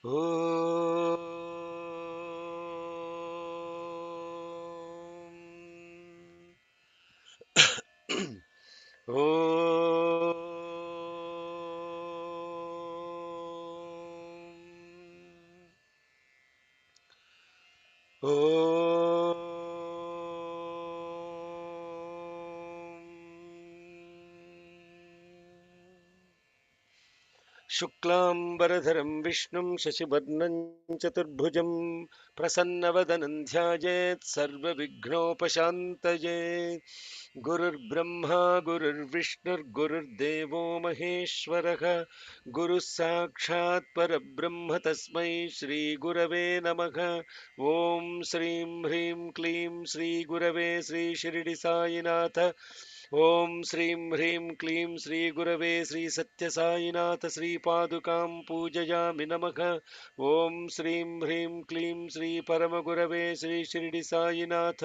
ॐ ॐ शुक्लाम्बरधरं विष्णुं शशिवर्णं चतुर्भुजं प्रसन्नवदनं ध्यायेत् सर्वविघ्नोपशान्तये गुरुर्ब्रह्मा गुरुर्विष्णुर्गुरुर्देवो महेश्वरः गुरुः साक्षात् परब्रह्म तस्मै श्रीगुरवे नमः ॐ श्रीं ह्रीं क्लीं श्रीगुरवे श्रीशिरडिसायिनाथ ॐ श्रीं ह्रीं क्लीं श्रीगुरवे श्रीसत्यसायिनाथ श्रीपादुकां पूजयामि नमः ॐ श्रीं ह्रीं क्लीं श्रीपरमगुरवे श्रीशिरडिसायिनाथ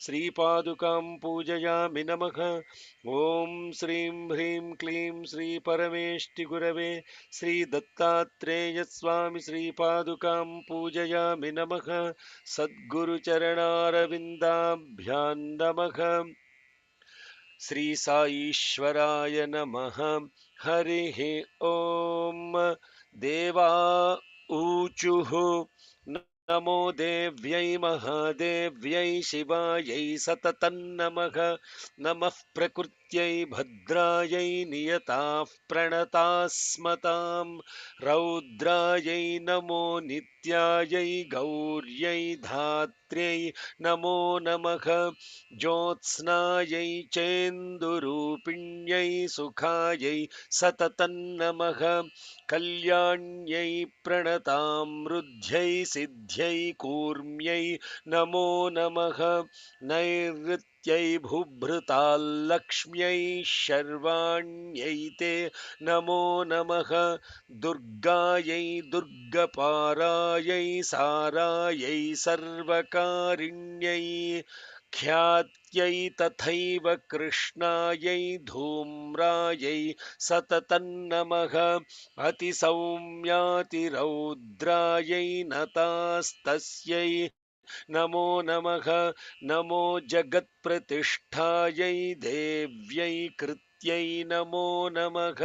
श्रीपादुकां पूजयामि नमः ॐ श्रीं ह्रीं क्लीं श्रीपरमेष्टिगुरवे श्रीदत्तात्रेयस्वामि श्रीपादुकां पूजयामि नमः सद्गुरुचरणारविन्दाभ्यां नमः श्री साईश्वराय नमः हरिः ॐ देवा ऊचुः नमो देव्यै महादेव्यै शिवायै सततं नमः नमः प्रकृत्यै भद्रायै नियताः प्रणतास्मतां रौद्रायै नमो नित्यायै गौर्यै धात्र्यै नमो नमः ज्योत्स्नायै चेन्दुरूपिण्यै सुखायै सततं नमः कल्याण्यै प्रणतामृद्ध्यै सिद्ध्यै कूर्म्यै नमो नमः नैऋत्यै बुभृताल्लक्ष्म्यै शर्वाण्यै ते नमो नमः दुर्गायै दुर्गपारायै सारायै सर्वकारिण्यै ख्यात्यै तथैव कृष्णायै धूम्रायै सततं नमः अतिसौम्यातिरौद्रायै नतास्तस्यै नमो नमः नमो जगत्प्रतिष्ठायै देव्यै कृत्यै नमो नमः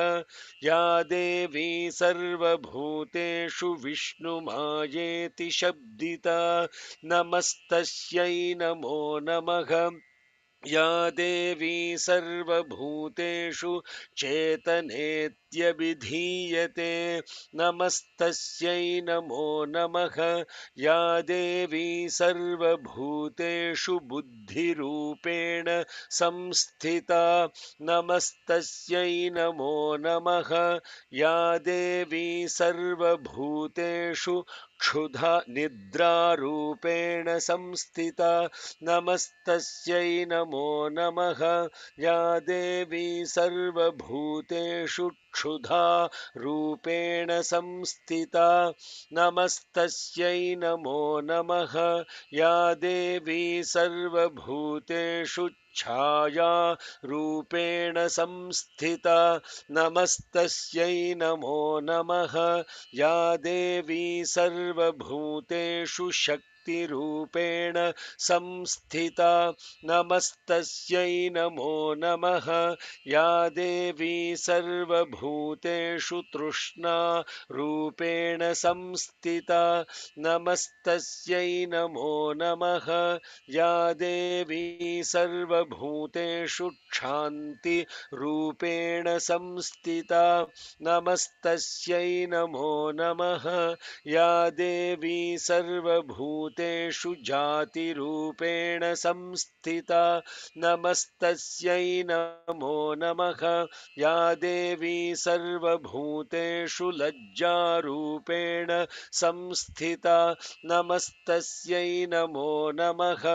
या देवी सर्वभूतेषु विष्णुमायेति शब्दिता नमस्तस्यै नमो नमः या देवी सर्वभूतेषु चेतनेत्यभिधीयते नमस्तस्यै नमो नमः या देवी सर्वभूतेषु बुद्धिरूपेण संस्थिता नमस्तस्यै नमो नमः या देवी सर्वभूतेषु क्षुधा निद्रारूपेण संस्थिता नमस्तस्यै नमो नमः या देवी सर्वभूतेषु क्षुधा रूपेण संस्थिता नमस्तस्यै नमो नमः या देवी सर्वभूतेषु छाया रूपेण संस्थिता नमस्तस्यै नमो नमः या देवी सर्वभूतेषु शक्तिरूपेण संस्थिता नमस्तस्यै नमो नमः या देवी सर्वभूतेषु तृष्णा रूपेण संस्थिता नमस्तस्यै नमो नमः या देवी सर्वभूतेषु क्षान्ति रूपेण संस्थिता नमस्तस्यै नमो नमः या देवी सर्वभूतेषु जातिरूपेण संस्थिता नमस्तस्यै नमो नमः या देवी सर्वभूतेषु लज्जारूपेण संस्थिता नमस्तस्यै नमो नमः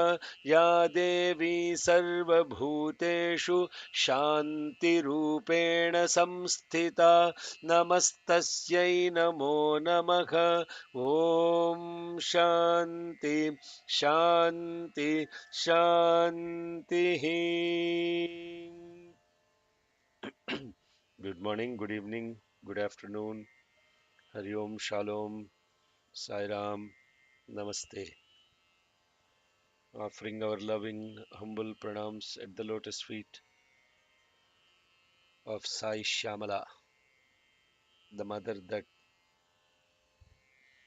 या देवी सर्वभूतेषु शान्तिरूपेण संस्थिता नमस्तस्यै नमो नमः ॐ शान्ति शान्ति शान्तिः गुड morning good evening good afternoon Hari Om shalom Sai Ram, Namaste. Offering our loving, humble pranams at the lotus feet of Sai Shyamala, the mother that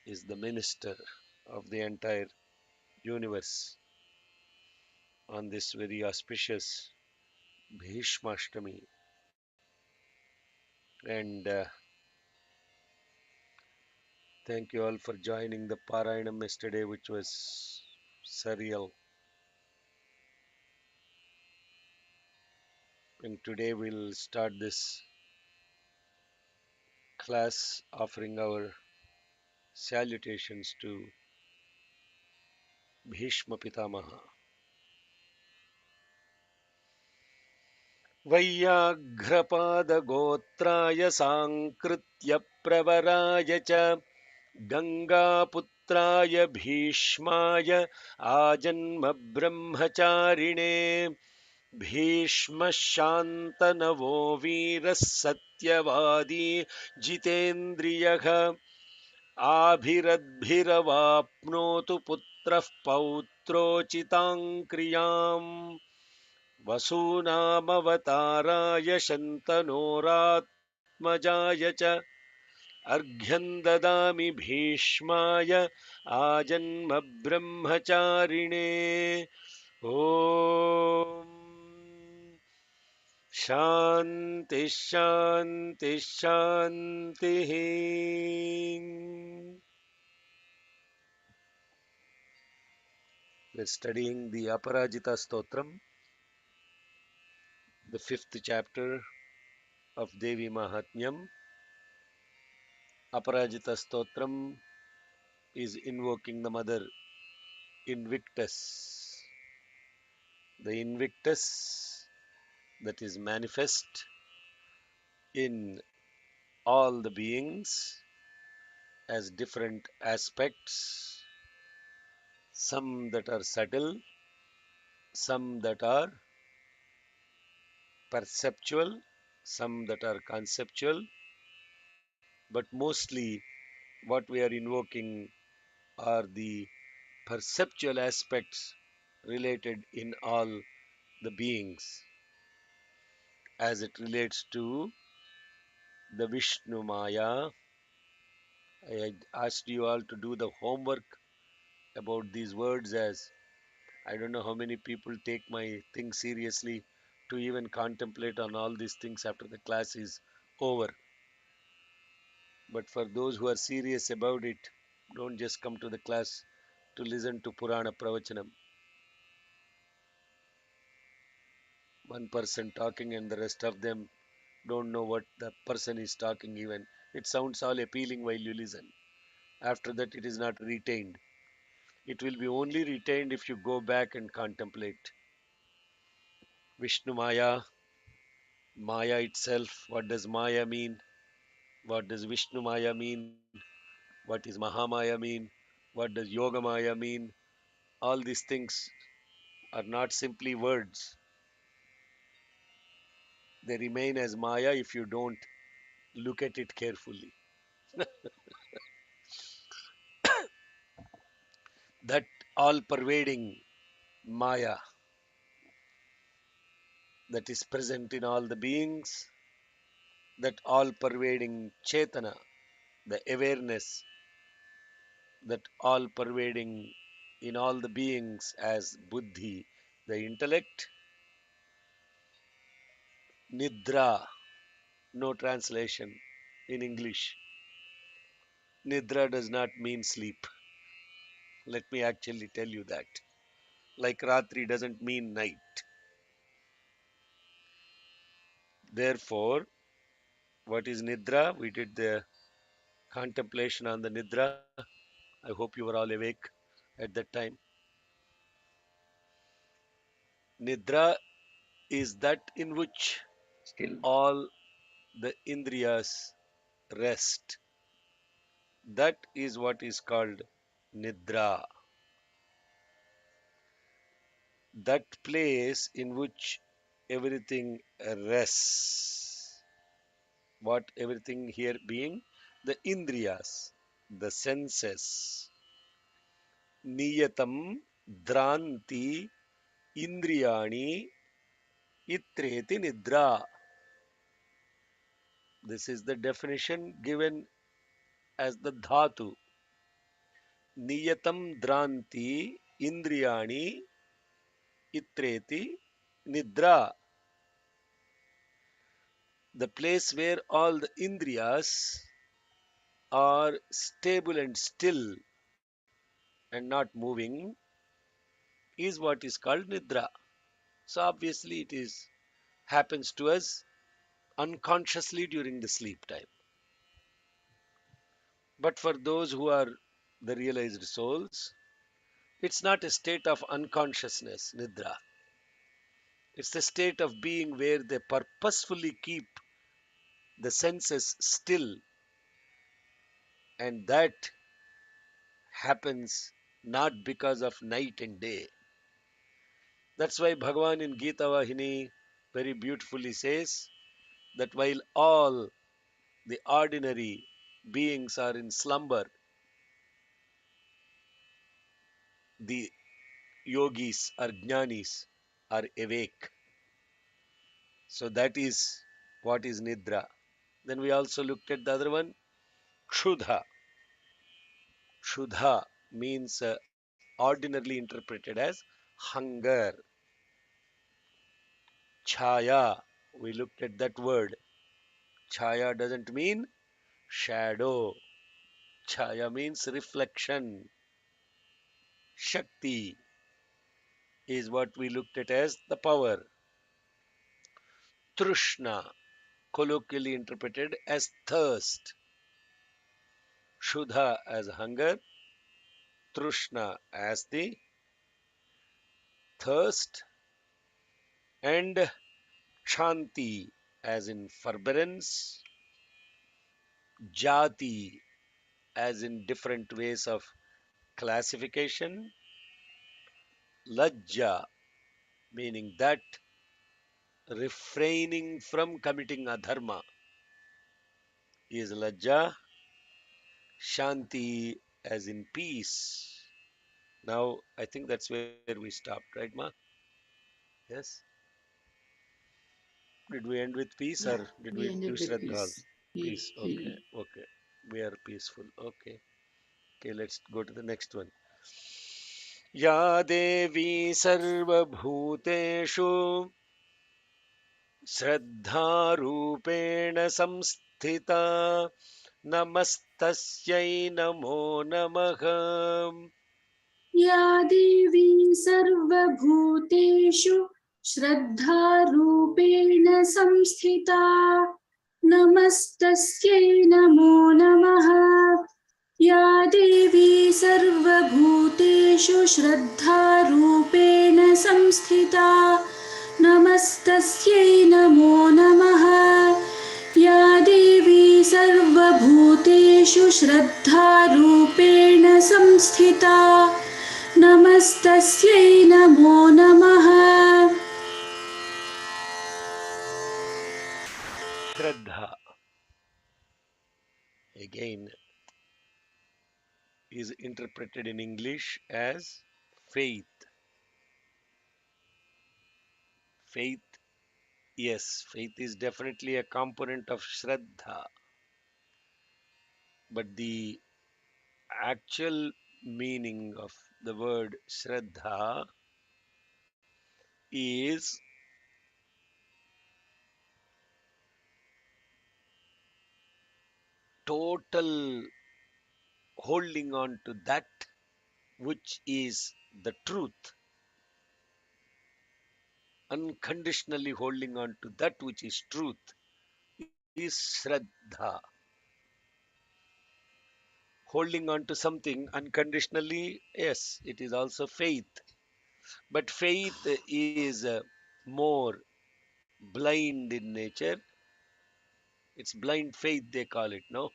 is the minister of the entire universe on this very auspicious Bhishmashtami. And thank you all for joining the Parayanam yesterday, which was surreal. And today we'll start this class offering our salutations to Bhishma Pitamaha. वैयाघ्रपादगोत्राय साङ्कृत्य प्रवराय च गङ्गापुत्राय भीष्माय आजन्मब्रह्मचारिणे भीष्मः शान्तनवो वीरः सत्यवादी जितेन्द्रियः आभिरद्भिरवाप्नोतु पुत्रः पौत्रोचितां क्रियाम् वसूनामवताराय शन्तनोरात्मजाय च अर्घ्यं ददामि भीष्माय आजन्मब्रह्मचारिणे ॐ शान्ति शान्ति शान्तिः We're studying the Aparajita Stotram, the fifth chapter of Devi Mahatmyam. Aparajita Stotram is invoking the mother Invictus, the Invictus that is manifest in all the beings as different aspects, some that are subtle, some that are perceptual, some that are conceptual, but mostly what we are invoking are the perceptual aspects related in all the beings as it relates to the Vishnu Maya. I had asked you all to do the homework about these words, as I don't know how many people take my thing seriously to even contemplate on all these things after the class is over. But for those who are serious about it, don't just come to the class to listen to Purana Pravachanam. One person talking and the rest of them don't know what the person is talking even. It sounds all appealing while you listen. After that, it is not retained. It will be only retained if you go back and contemplate Vishnu Maya, Maya itself. What does Maya mean? What does Vishnu Maya mean? What is Mahamaya mean? What does Yoga Maya mean? All these things are not simply words. They remain as Maya if you don't look at it carefully. That all pervading Maya that is present in all the beings, that all pervading Chetana, the awareness that all pervading in all the beings as Buddhi, the intellect, Nidra, no translation in English. Nidra does not mean sleep. Let me actually tell you that. Like Ratri doesn't mean night. Therefore, what is Nidra? We did the contemplation on the Nidra. I hope you were all awake at that time. Nidra is that in which Still, all the Indriyas rest. That is what is called Nidra. That place in which everything rests. What everything here being? The Indriyas, the senses. Niyatam dranti indriyani itreti nidra. This is the definition given as the dhatu. Niyatam dranti indriyani itreti nidra. The place where all the indriyas are stable and still and not moving is what is called nidra. So obviously it is happens to us unconsciously during the sleep time. But for those who are the realized souls, it's not a state of unconsciousness, nidra. It's a state of being where they purposefully keep the senses still, and that happens not because of night and day. That's why Bhagavan in Gita Vahini very beautifully says that while all the ordinary beings are in slumber, the yogis or jnanis are awake. So that is what is nidra. Then we also looked at the other one, kshuddha. Kshuddha means ordinarily interpreted as hunger. Chaya, we looked at that word. Chaya doesn't mean shadow. Chaya means reflection. Shakti is what we looked at as the power. Trushna, colloquially interpreted as thirst. Shudha as hunger, Trushna as the thirst, and Shanti as in forbearance, Jati as in different ways of classification, Lajja meaning that refraining from committing adharma is Lajja, Shanti as in peace. Now, I think that's where we stopped, right, Ma? Yes? Did we end with peace Yeah, or did we we do ended with Shraddha peace. also? Peace. Okay, We okay. We are peaceful. Okay. Okay, let's go to the next one. या देवी सर्वभूतेषु श्रद्धारूपेण संस्थिता नमस्तस्यै नमो नमः या देवी सर्वभूतेषु श्रद्धारूपेण संस्थिता नमस्तस्यै नमो नमः। या देवी सर्वभूतेषु श्रद्धारूपेण संस्थिता नमस्तस्यै नमो नमः। या देवी सर्वभूतेषु श्रद्धारूपेण संस्थिता नमस्तस्यै नमो नमः। Shraddha again is interpreted in English as faith. Faith, yes, faith is definitely a component of Shraddha, but the actual meaning of the word Shraddha is total holding on to that which is the truth, unconditionally holding on to that which is truth is Shraddha. Holding on to something unconditionally, yes, it is also faith. But faith is more blind in nature. It's blind faith, they call it, no?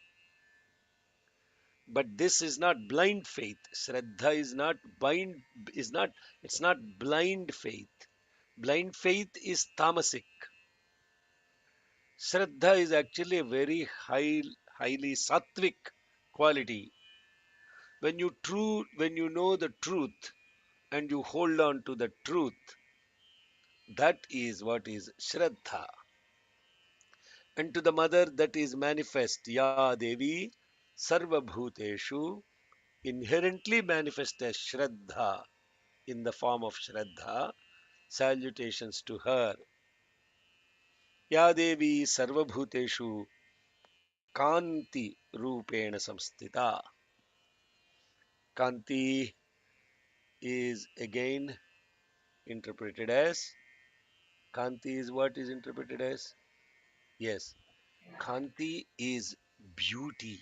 But this is not blind faith. Shraddha is not, it's not blind faith. Blind faith is tamasic. Shraddha is actually a very highly sattvic quality. When you know the truth and you hold on to the truth, that is what is Shraddha. And to the mother, that is manifest, Ya Devi Sarva Bhuteshu, inherently manifest as Shraddha in the form of Shraddha. Salutations to her. Ya Devi Sarva Bhuteshu Kanti Rupena Samstita. Kanti is again interpreted as, Kanti is what is interpreted as? Yes, Kanti is beauty.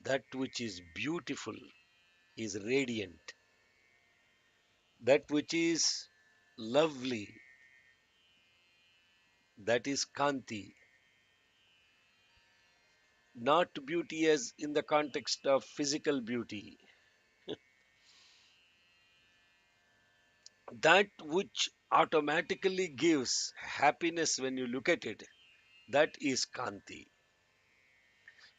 That which is beautiful is radiant. That which is lovely, that is Kanti. Not beauty as in the context of physical beauty. That which automatically gives happiness when you look at it, that is Kanti.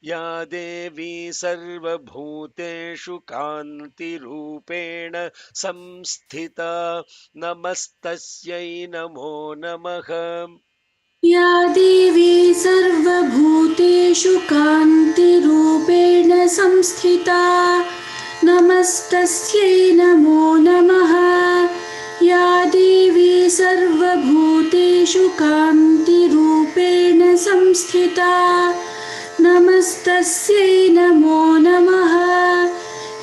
या देवी सर्वभूतेषु कान्तिरूपेण संस्थिता नमस्तस्यै नमो नमः. या देवी सर्वभूतेषु कान्तिरूपेण संस्थिता नमस्तस्यै नमो नमः। या देवी सर्वभूतेषु कान्तिरूपेण संस्थिता नमस्तस्यै नमो नमः।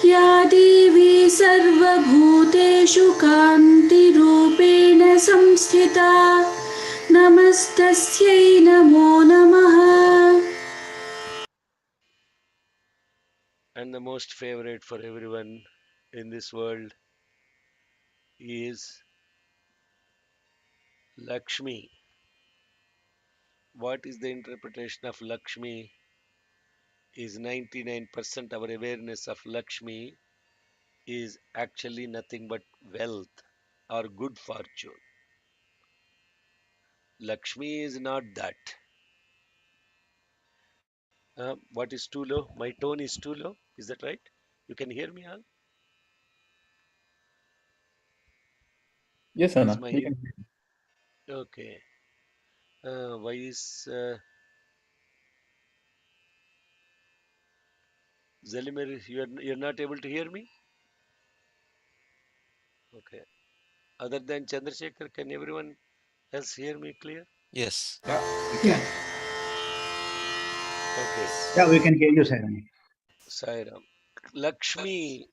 या देवी सर्वभूतेषु कान्तिरूपेण संस्थिता नमस्तस्यै नमो नमः। And the most favorite for everyone in this world is Lakshmi. What is the interpretation of Lakshmi? Is 99% our awareness of Lakshmi is actually nothing but wealth or good fortune. Lakshmi is not that. What is too low? My tone is too low. Is that right? You can hear me all? Yes, Is Anna, my we can. okay? Why is Zalimir? You're not able to hear me? Okay. Other than Chandrasekhar, can everyone else hear me clear? Yes. Yeah, we Yeah. can. Okay. Yeah, we can hear you, Sairani. Sairam. Lakshmi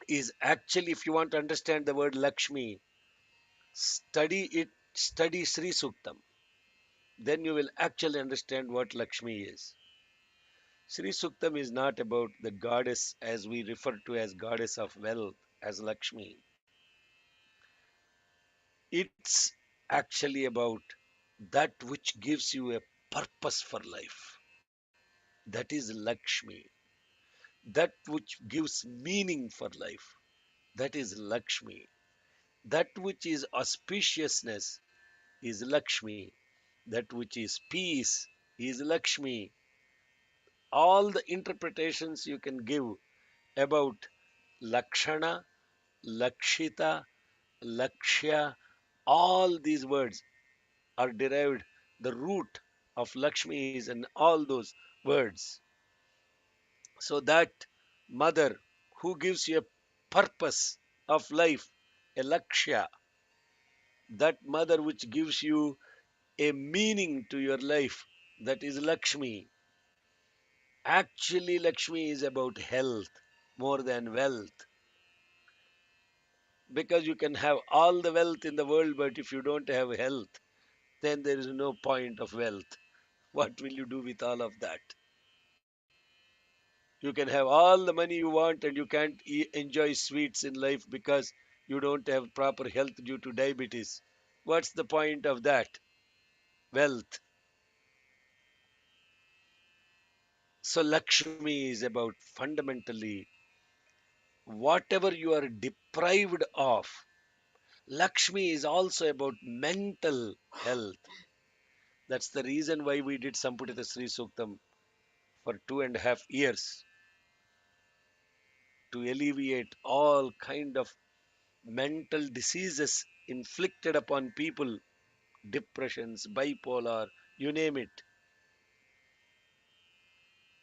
is actually, if you want to understand the word Lakshmi, study it, study Sri Suktam. Then you will actually understand what Lakshmi is. Sri Suktam is not about the goddess as we refer to as goddess of wealth as Lakshmi. It's actually about that which gives you a purpose for life. That is Lakshmi. That which gives meaning for life. That is Lakshmi. That which is auspiciousness is Lakshmi. That which is peace is Lakshmi. All the interpretations you can give about Lakshana, Lakshita, Lakshya, all these words are derived. The root of Lakshmi is in all those words. So that mother who gives you a purpose of life, a Lakshya, that mother which gives you a meaning to your life, that is Lakshmi. Actually, Lakshmi is about health more than wealth. Because you can have all the wealth in the world, but if you don't have health, then there is no point of wealth. What will you do with all of that? You can have all the money you want and you can't enjoy sweets in life because you don't have proper health due to diabetes. What's the point of that? Wealth. So, Lakshmi is about fundamentally whatever you are deprived of. Lakshmi is also about mental health. That's the reason why we did Samputita Sri Suktam for 2.5 years to alleviate all kind of mental diseases inflicted upon people, depressions, bipolar, you name it.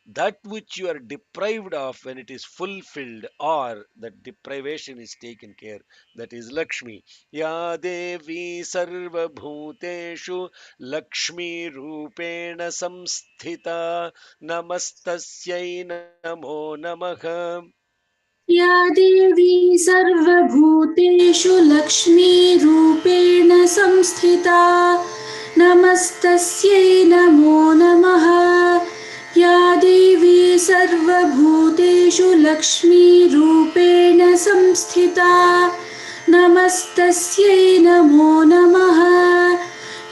That which you are deprived of, when it is fulfilled or that deprivation is taken care, that is Lakshmi. Ya Devi Sarva Bhuteshu Lakshmi Rupena Samsthita Namastasyai Namo Namaha. या देवी सर्वभूतेषु लक्ष्मीरूपेण संस्थिता नमस्तस्यै नमो नमः या देवी सर्वभूतेषु लक्ष्मीरूपेण संस्थिता नमस्तस्यै नमो नमः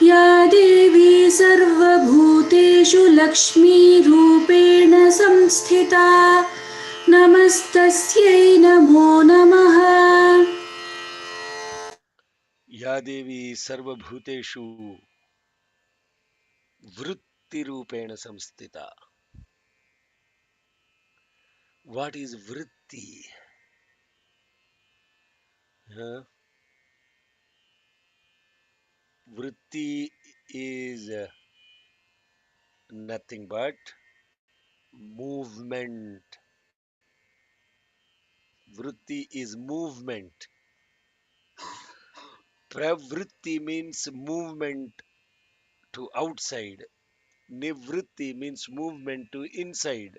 या देवी सर्वभूतेषु लक्ष्मीरूपेण संस्थिता नमस्तस्यै नमो नमः Ya Devi Sarva Bhuteshu Vritti Rupena Samsthita. What is Vritti? Huh? Vritti is nothing but movement. Vritti is movement. Pravritti means movement to outside. Nivritti means movement to inside.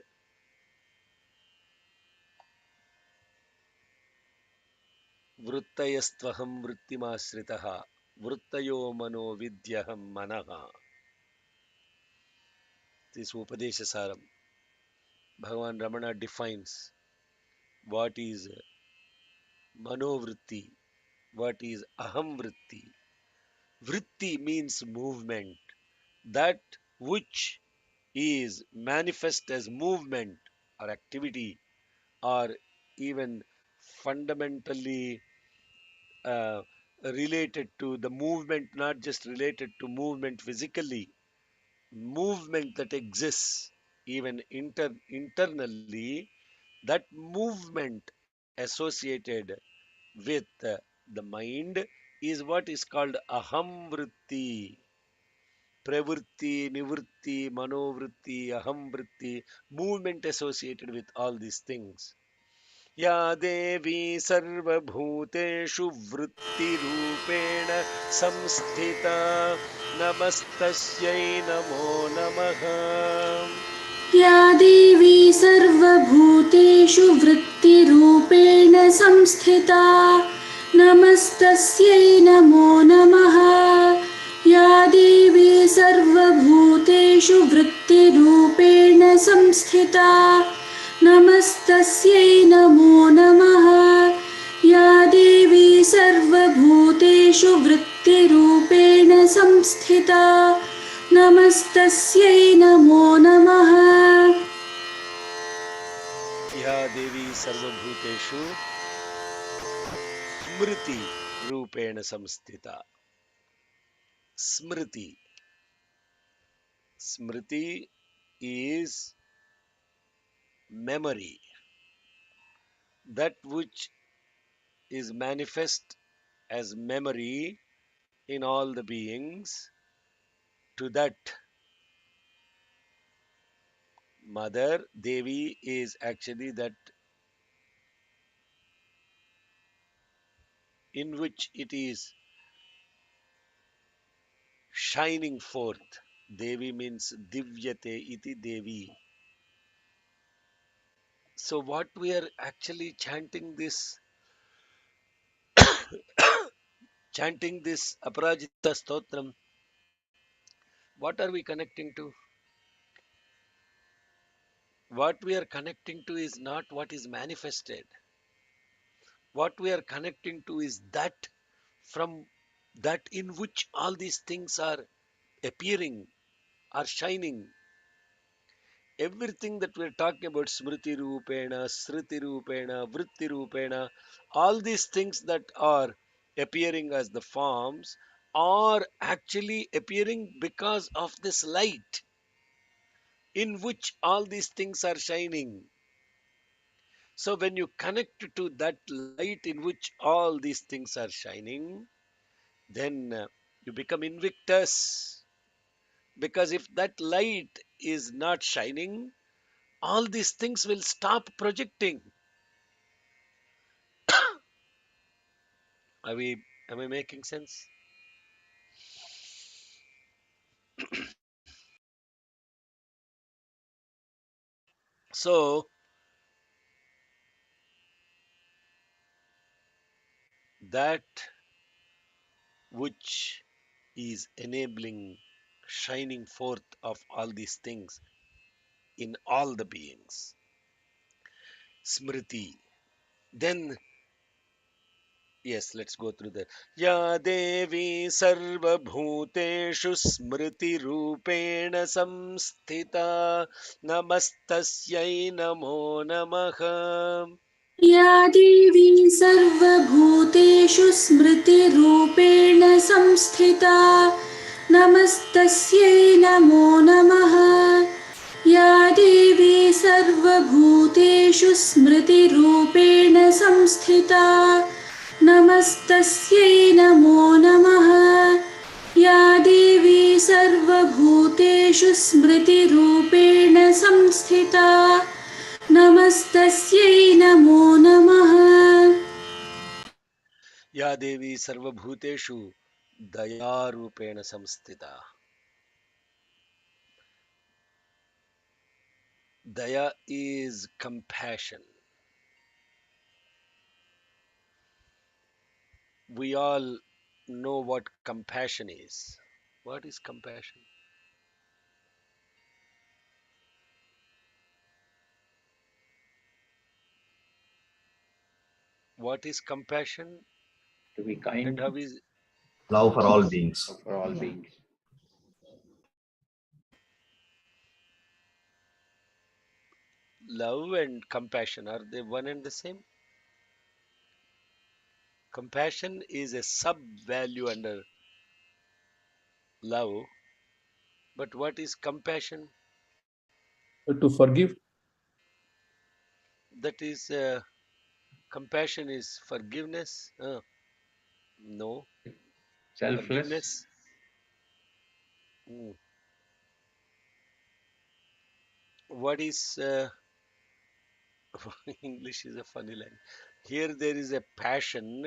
Vrittayastvaham vrittimasritaha. Vrittayo mano vidyaham manaha. This Upadesha Saram. Bhagavan Ramana defines what is manovritti, what is ahamvritti. Vritti means movement. That which is manifest as movement or activity, or even fundamentally uh, related to the movement, not just related to movement physically, movement that exists even internally, that movement associated with the mind is what is called ahamvritti. Pravritti, nivritti, manovritti, ahamvritti, movement associated with all these things. Ya Devi Sarvabhuteshu Vrittirupena Samsthita Namastasyai Namo Namaha. या देवी सर्वभूतेषु वृत्तिरूपेण संस्थिता नमस्तस्यै नमो नमः या देवी सर्वभूतेषु वृत्तिरूपेण संस्थिता नमस्तस्यै नमो नमः या देवी सर्वभूतेषु वृत्तिरूपेण संस्थिता नमस्तस्यै नमो नमः Ya Devi Sarvabhuteshu Smriti Rupena Samsthita. Smriti. Smriti is memory. That which is manifest as memory in all the beings, to that mother Devi is actually that in which it is shining forth. Devi means divyate iti Devi. So what we are actually chanting this Aparajita Stotram, what are we connecting to? What we are connecting to is not what is manifested. What we are connecting to is that from that in which all these things are appearing, are shining. Everything that we're talking about, Smriti Rupena, Sriti Rupena, Vritti Rupena, all these things that are appearing as the forms are actually appearing because of this light. in which all these things are shining. So when you connect to that light in which all these things are shining, then you become invictus. Because if that light is not shining, all these things will stop projecting. Are we? Am I making sense? So that which is enabling shining forth of all these things in all the beings, smriti. Then yes, let's go through that. Ya Devi Sarvabhuteshu Smriti Rupena Samsthita Namastasyai Namo Namaha. या देवी सर्वभूतेषु स्मृतिरूपेण संस्थिता नमस्तस्यै नमो नमः या देवी सर्वभूतेषु स्मृतिरूपेण संस्थिता नमस्तस्यै नमो नमः या देवी सर्वभूतेषु स्मृतिरूपेण संस्थिता नमस्तस्यै नमो नमः Ya Devi Sarvabhuteshu Dayarupena Samsthita. Daya is compassion. We all know what compassion is. What is compassion? What is compassion To be and kind how is love for all beings. for all beings. love and compassion? Are they one and the same? Compassion is a sub value under love, but what is compassion? To forgive. That is compassion is forgiveness. No, Selfless. forgiveness. Mm. What is English is a funny line. Here there is a passion,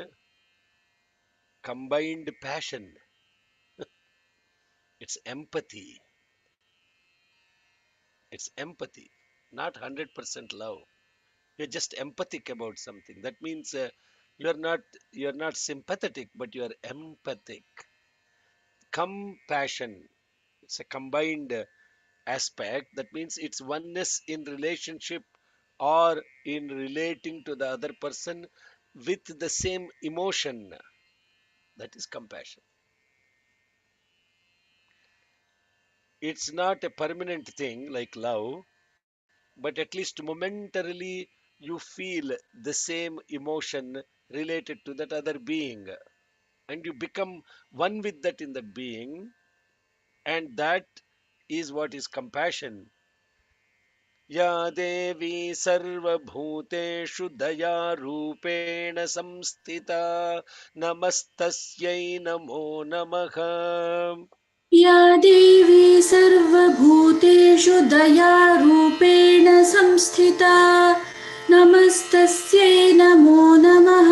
combined passion. It's empathy. It's empathy, not 100% love. You're just empathic about something. That means you're not you're not sympathetic, but you're empathic. Compassion. It's a combined aspect. That means it's oneness in relationship or in relating to the other person with the same emotion. That is compassion. It's not a permanent thing like love, but at least momentarily you feel the same emotion related to that other being, and you become one with that in that being, and that is what is compassion. या देवी सर्वभूतेषु दयारूपेण संस्थिता नमस्तस्यै नमो नमः. या देवी सर्वभूतेषु दयारूपेण संस्थिता नमस्तस्यै नमो नमः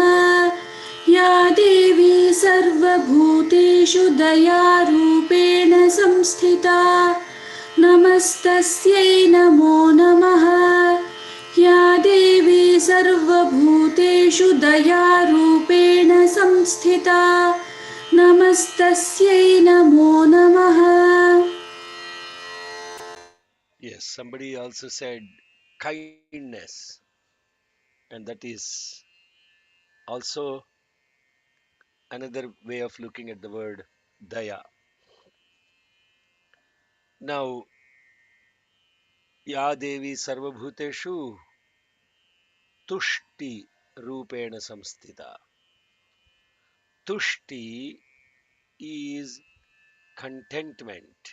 या देवी सर्वभूतेषु दयारूपेण संस्थिता नमस्तस्यै नमो नमः या देवी सर्वभूतेषु दयारूपेण संस्थिता नमस्तस्यै नमो नमः Yes, somebody also said kindness, and that is also another way of looking at the word daya. Now, ya devi sarvabhuteshu tushti rupena samstita. Tushti is contentment.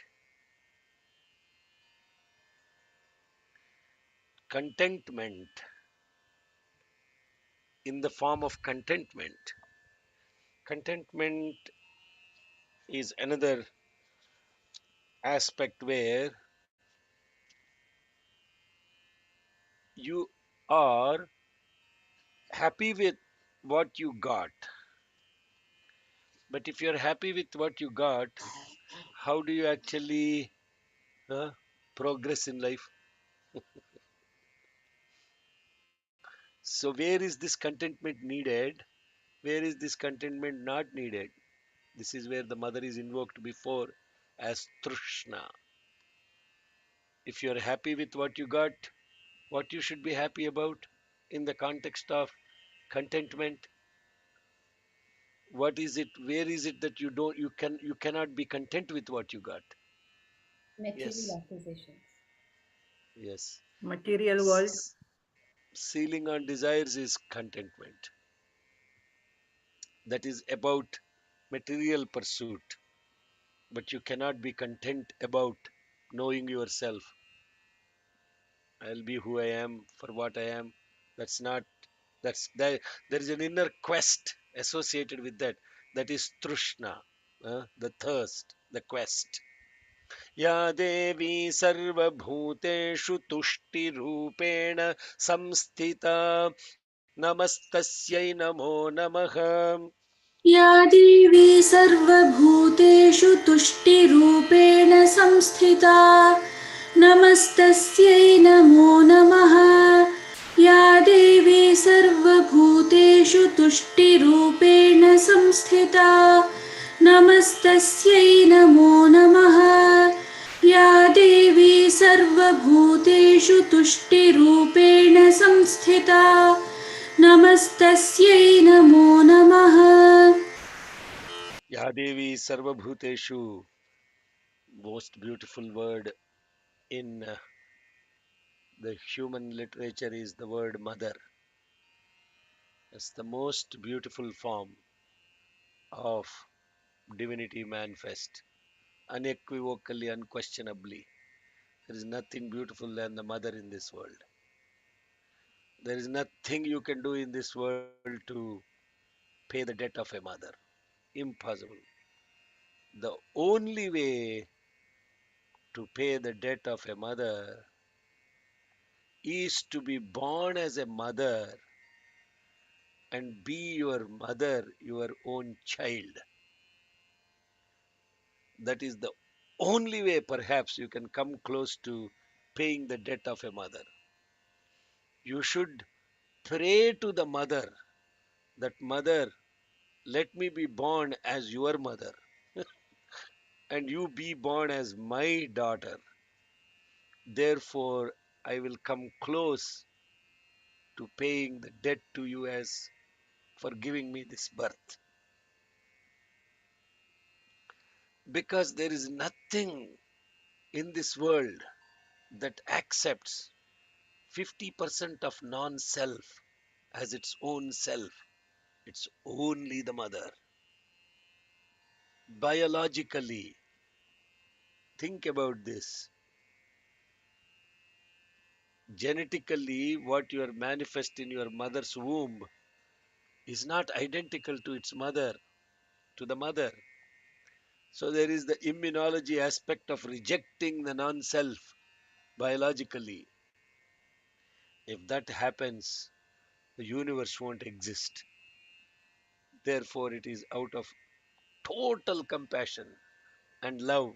contentment in the form of contentment. Contentment is another aspect where you are happy with what you got. But if you're happy with what you got, how do you actually uh, progress in life? So, where is this contentment needed? Where is this contentment not needed? This is where the mother is invoked before as Trishna. If you're happy with what you got, what you should be happy about in the context of contentment, what is it, where is it that you cannot be content with what you got? Material Yes, acquisitions. yes. Material world. S- Ceiling on desires is contentment. That is about material pursuit, but you cannot be content about knowing yourself. I'll be who I am for what I am. That's not, that's there. There is an inner quest associated with that. That is Trishna, the thirst, the quest. या देवी सर्वभूतेषु तुष्टिरूपेण संस्थिता नमस्तस्यै नमो नमः. या देवी सर्वभूतेषु तुष्टिरूपेण संस्थिता नमस्तस्यै नमो नमः। या देवी सर्वभूतेषु तुष्टिरूपेण संस्थिता नमस्तस्यै नमो नमः। या देवी सर्वभूतेषु तुष्टिरूपेण संस्थिता नमस्तस्यै नमो नमः। या देवी सर्वभूतेषु, most beautiful word in the human literature is the word mother. It's the most beautiful form of divinity manifest, unequivocally, unquestionably. There is nothing beautiful than the mother in this world. There is nothing you can do in this world to pay the debt of a mother. Impossible. The only way to pay the debt of a mother is to be born as a mother and be your mother, your own child. That is the only way, perhaps, you can come close to paying the debt of a mother. You should pray to the mother that, Mother, let me be born as your mother, and you be born as my daughter. Therefore, I will come close to paying the debt to you as for giving me this birth. Because there is nothing in this world that accepts 50% of non self as its own self. It's only the mother. Biologically, think about this. Genetically, what you are manifest in your mother's womb is not identical to its mother, to the mother. So there is the immunology aspect of rejecting the non self biologically. If that happens, the universe won't exist. Therefore, it is out of total compassion and love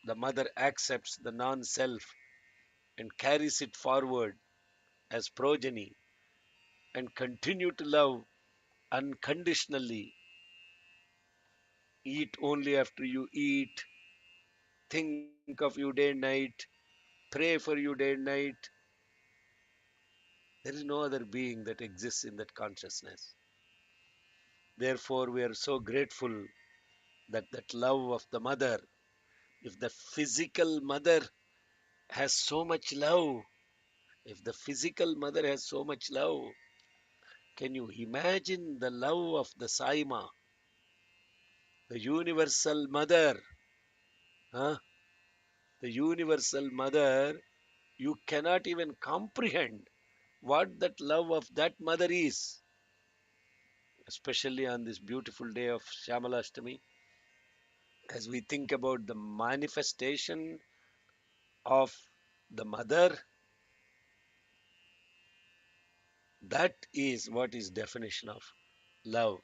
the mother accepts the non self and carries it forward as progeny and continue to love unconditionally. Eat only after you eat, think of you day and night, pray for you day and night. There is no other being that exists in that consciousness. Therefore, we are so grateful that that love of the mother, if the physical mother has so much love, if the physical mother has so much love, can you imagine the love of the Saima, the universal mother? Huh? The universal mother You cannot even comprehend what that love of that mother is, especially on this beautiful day of Shyamalastami, as we think about the manifestation of the mother. That is what is definition of love.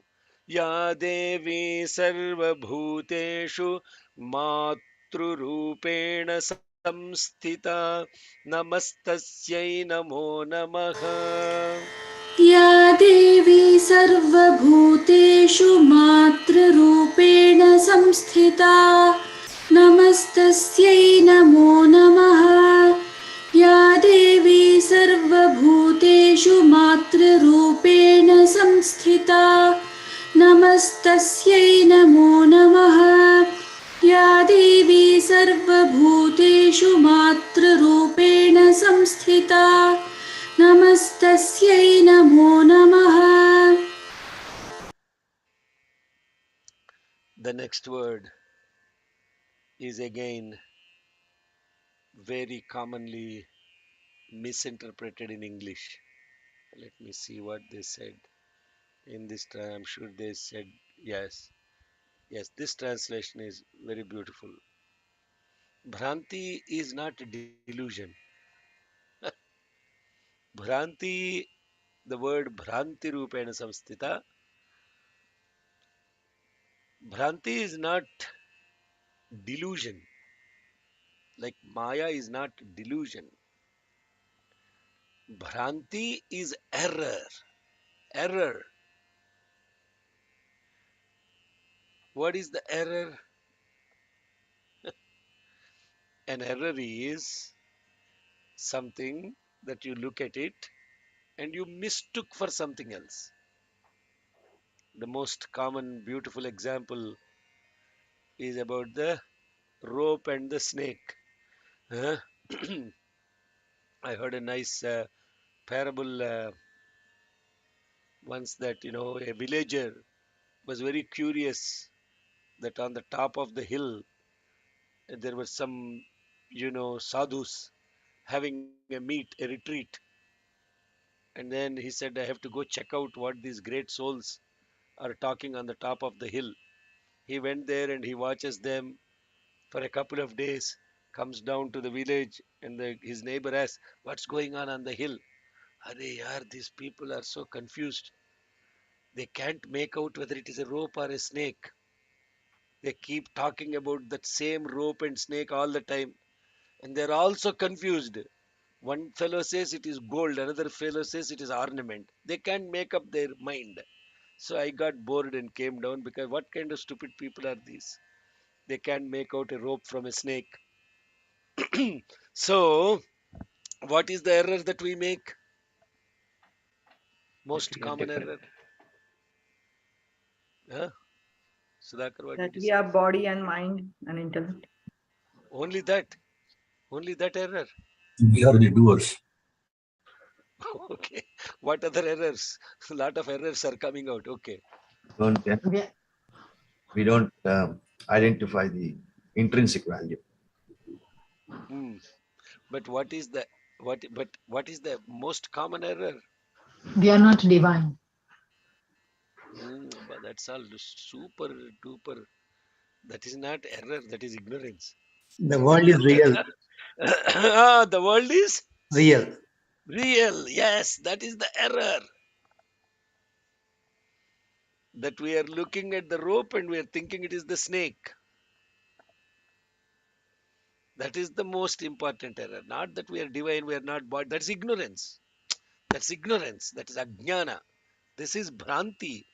Ya Devi Sarvabhuteshu Matrurupena Samstita Namastasyai Namo Namaha. या देवी सर्वभूतेषु मातृरूपेण संस्थिता नमस्तस्यै नमो नमः या देवी सर्वभूतेषु मातृरूपेण संस्थिता नमस्तस्यै नमो नमः या देवी सर्वभूतेषु मातृरूपेण संस्थिता नमस्तस्यै नमो नमः. The next word is again very commonly misinterpreted in English. Let me see what they said. In this time, I'm sure they said yes. Yes, this translation is very beautiful. Bhranti is not delusion. Bhranti, the word Bhranti Rupena Samstita, Bhranti is not delusion. Like Maya is not delusion. Bhranti is error. Error. What is the error? An error is something that you look at it and you mistook for something else. The most common beautiful example is about the rope and the snake. Huh? I heard a nice parable once that a villager was very curious that on the top of the hill there were some sadhus having a meet, a retreat. And then he said, I have to go check out what these great souls are talking on the top of the hill. He went there and he watches them for a couple of days, comes down to the village, and his neighbor asks, what's going on the hill? Are yaar, these people are so confused. They can't make out whether it is a rope or a snake. They keep talking about that same rope and snake all the time. And they're also confused. One fellow says it is gold, another fellow says it is ornament. They can't make up their mind. So I got bored and came down because what kind of stupid people are these? They can't make out a rope from a snake. So, what is the error that we make? Most Getting it common different. error. Huh? Sudhakar, what That did you we say? are body and mind and intellect. Only that. Only that error. We are the doers. Okay. What other errors? A lot of errors are coming out. Okay. Don't, We, we don't identify the intrinsic value. Hmm. But what is the most common error? we are not divine. But that's all super duper. That is not error. That is ignorance. The world is real. The world is Real. real. Yes, that is the error. That we are looking at the rope and we are thinking it is the snake. That is the most important error. Not that we are divine, we are not body. That's ignorance. That's ignorance. That is ajnana. This is bhranti.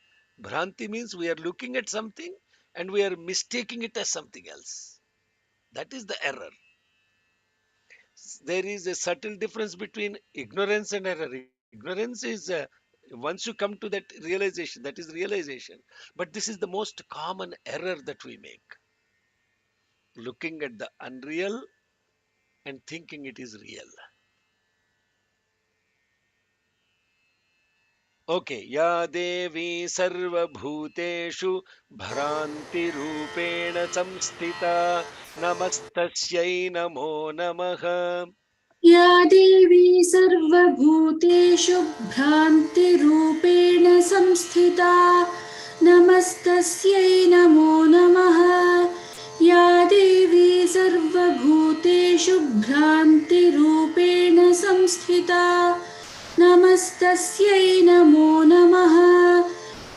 Bhranti means we are looking at something and we are mistaking it as something else. That is the error. There is a subtle difference between ignorance and error. Ignorance is once you come to that realization, that is realization. But this is the most common error that we make. Looking at the unreal and thinking it is real. Okay, ya devi sarvabhuteshu bhranti rupena samstita namastasyai namo namaha. या देवी सर्वभूतेषु भ्रान्तिरूपेण संस्थिता नमस्तस्यै नमो नमः या देवी सर्वभूतेषु भ्रान्तिरूपेण संस्थिता नमस्तस्यै नमो नमः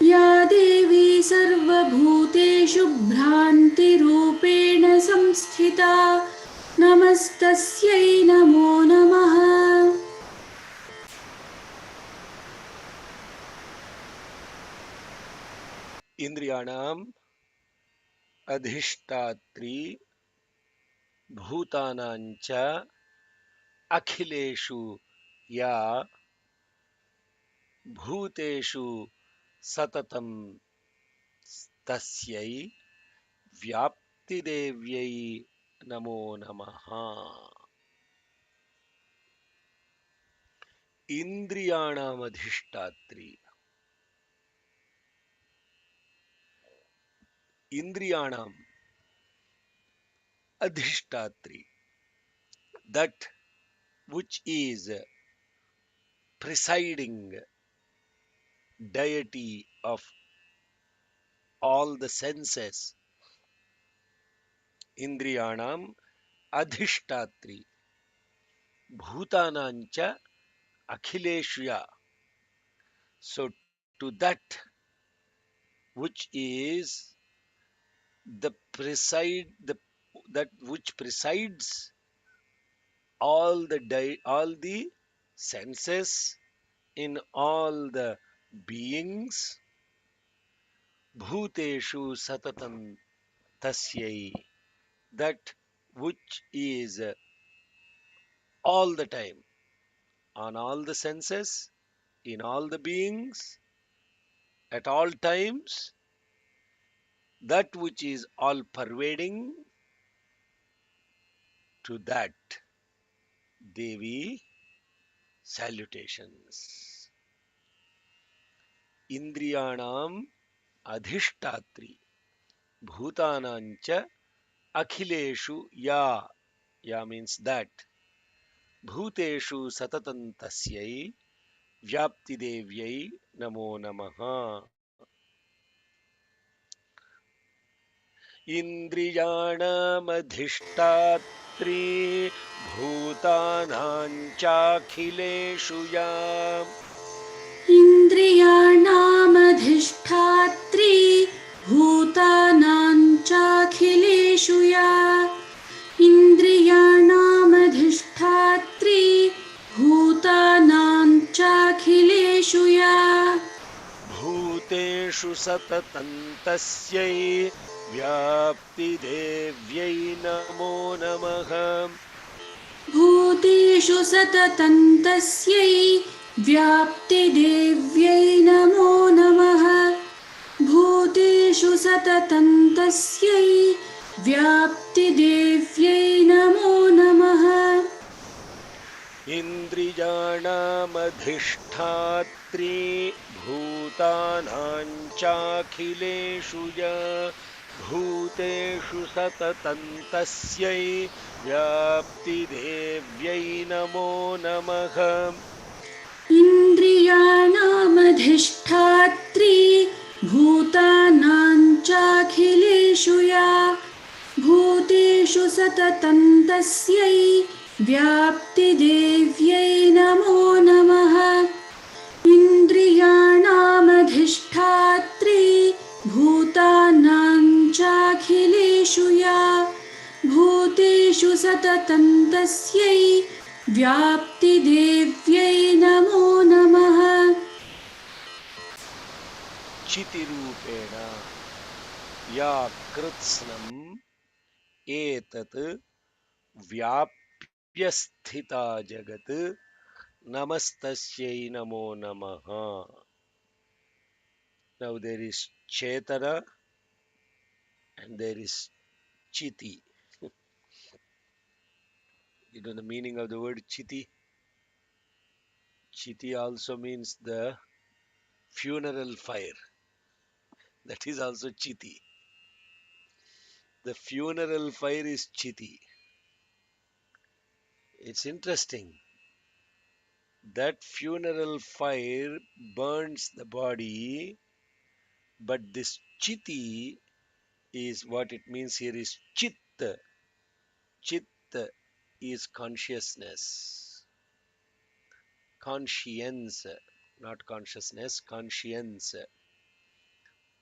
या देवी सर्वभूतेषु भ्रान्तिरूपेण संस्थिता नमस्तस्यै नमो नमः इन्द्रियाणाम् अधिष्ठात्री भूतानां च अखिलेषु या भूतेषु सततं तस्यै व्याप्तिदेव्यै नमो नमः। इन्द्रियाणाम् अधिष्ठात्री, इन्द्रियाणाम् अधिष्ठात्री, that which is presiding deity of all the senses. Indriyanam adhishtatri bhutanancha akhileshya. So to that which is the preside the that which presides all the senses in all the beings, bhuteshu satatam tasyai, that which is all the time on all the senses, in all the beings, at all times, that which is all pervading, to that Devi salutations. Indriyanam adhishtatri bhutanancha akhileshu ya. Ya means that. Bhuteshu satatan tasyai vyapti devyai namo namaha. इन्द्रियाणामधिष्ठात्री भूतानां चाखिलेषु या इन्द्रियाणामधिष्ठात्री भूतानां चाखिलेषु या इन्द्रियाणामधिष्ठात्री भूतानां चाखिलेषु या भूतेषु सततं तस्यै व्याप्तिदेव्यै नमो नमः। भूतेषु सततं तस्यै व्याप्तिदेव्यै नमो नमः भूतेषु सततं तस्यै व्याप्तिदेव्यै नमो नमः इन्द्रियाणामधिष्ठात्री भूतानां चाखिलेषु या भूतेषु सततं तस्यै व्याप्तिदेव्यै नमो नमः। इन्द्रियाणामधिष्ठात्री भूतानां चाखिलेषु या भूतेषु सततं तस्यै व्याप्तिदेव्यै नमो नमः इन्द्रियाणामधिष्ठात्री भूतानां चाखिलेषु या भूतेषु सततं तस्यै व्याप्तिदेव्यै नमो नमः चितिरूपेण या कृत्स्नम् एतत् व्याप्य जगत् नमस्तस्यै नमो नमः. Now there is Chetana and there is Chiti. You know the meaning of the word Chiti? Chiti also means the funeral fire. That is also Chiti. The funeral fire is Chiti. It's interesting that funeral fire burns the body, but this chiti is what it means here is chitta. Chitta is consciousness, conscience, not consciousness, conscience.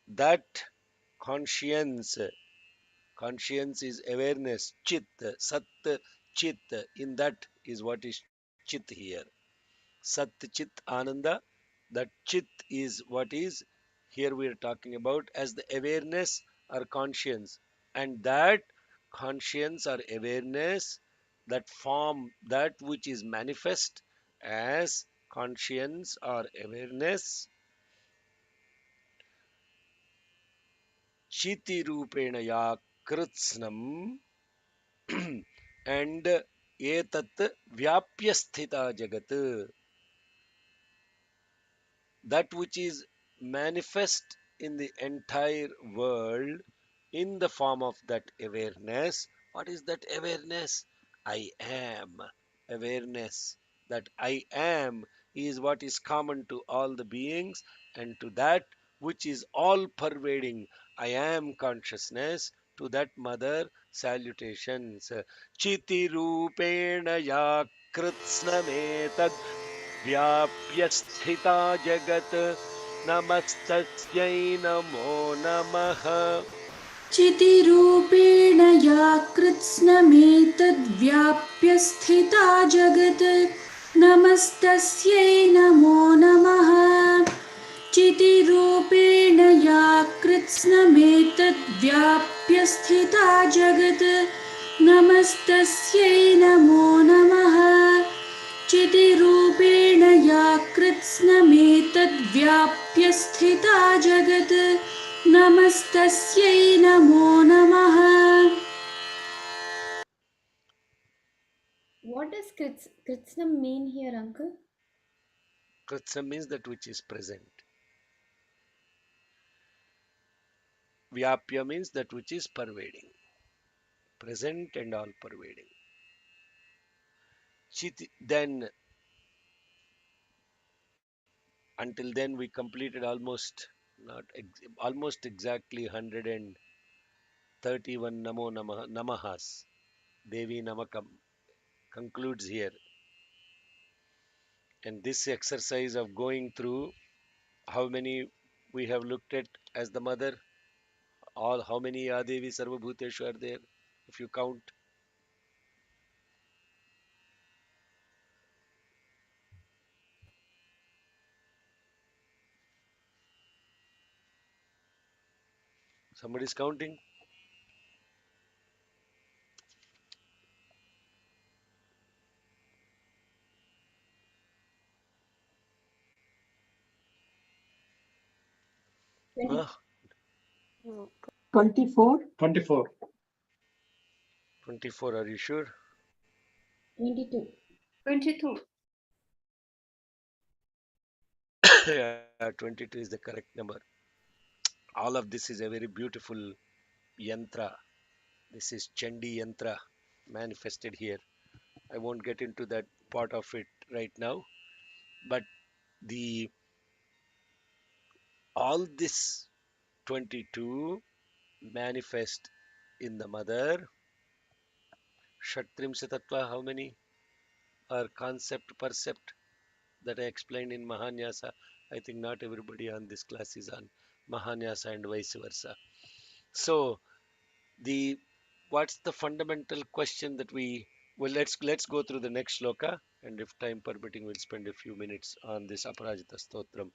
That conscience, conscience is awareness, chit, sat, chit. In that is what is chit here. Sat, chit, ananda. That chit is what is here we are talking about as the awareness or conscience. And that conscience or awareness, that form, that which is manifest as conscience or awareness, chiti rupena ya kritsnam and etat vyapya sthita jagat, that which is manifest in the entire world in the form of that awareness. What is that awareness? I am. Awareness that I am is what is common to all the beings, and to that which is all pervading I am consciousness, to that mother salutations. Chiti rupena ya kritsnametad व्याप्य स्थिता जगत् नमस्तस्यै नमो नमः. चितिरूपेण या कृत्स्नमेतद्व्याप्य स्थिता जगत् नमस्तस्यै नमो नमः चितिरूपेण या कृत्स्नमेतद्व्याप्य स्थिता जगत् नमस्तस्यै नमो नमः चितिरूपेण या कृत्स्नमेतद्व्याप्य स्थिता जगत् नमस्तस्यै नमो नमः. What does Kritsnam mean here, uncle? Kritsna means that which is present. Vyapya means that which is pervading. Present and all pervading. Then, until then, we completed almost not almost exactly 131 Namo Namahas. Devi Namakam concludes here. And this exercise of going through how many we have looked at as the mother, all how many Adevi Sarvabhuteshu are there, if you count. Somebody's counting. Huh? 24. 24. 24, are you sure? 22. 22. Yeah, 22 is the correct number. All of this is a very beautiful yantra. This is Chandi yantra manifested here. I won't get into that part of it right now, but the all this 22 manifest in the mother. Shatrimsa Tattva, how many are concept, percept that I explained in Mahanyasa? I think not everybody on this class is on Mahanyasa and vice versa. So the what's the fundamental question that we well let's go through the next shloka, and if time permitting we'll spend a few minutes on this Aparajita Stotram.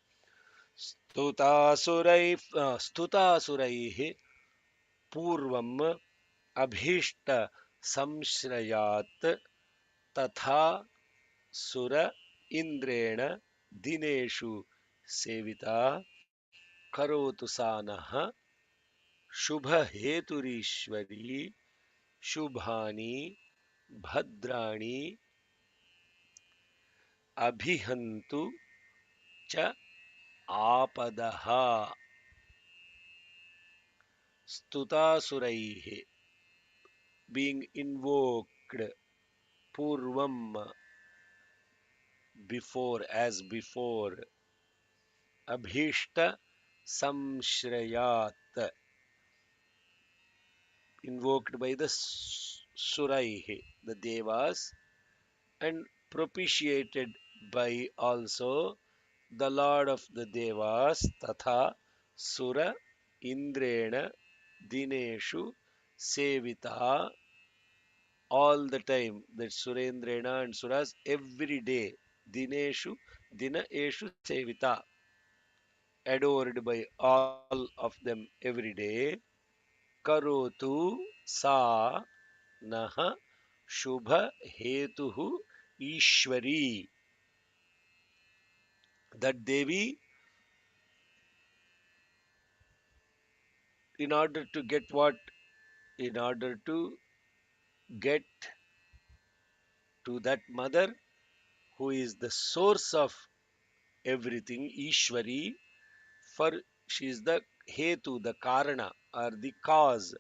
स्तुतासुरैः पूर्वम् अभीष्ट संश्रयात् तथा सुर इन्द्रेण दिनेषु सेविता करोतु सा नः शुभहेतुरीश्वरी शुभानि भद्राणि अभिहन्तु च आपदः. स्तुतासुरैः, being invoked, purvam, before, as before, abhishta samshrayat, invoked by the suraihi, the devas, and propitiated by also the lord of the devas, tatha sura indrena dineshu sevita, all the time, that surendrena and suras every day, dineshu dina eshu sevita, adored by all of them every day, karotu sa naha shubha hetuhu ishwari, that Devi, in order to get what? In order to get to that mother who is the source of everything, Ishwari, for she is the Hetu, the Karana, or the cause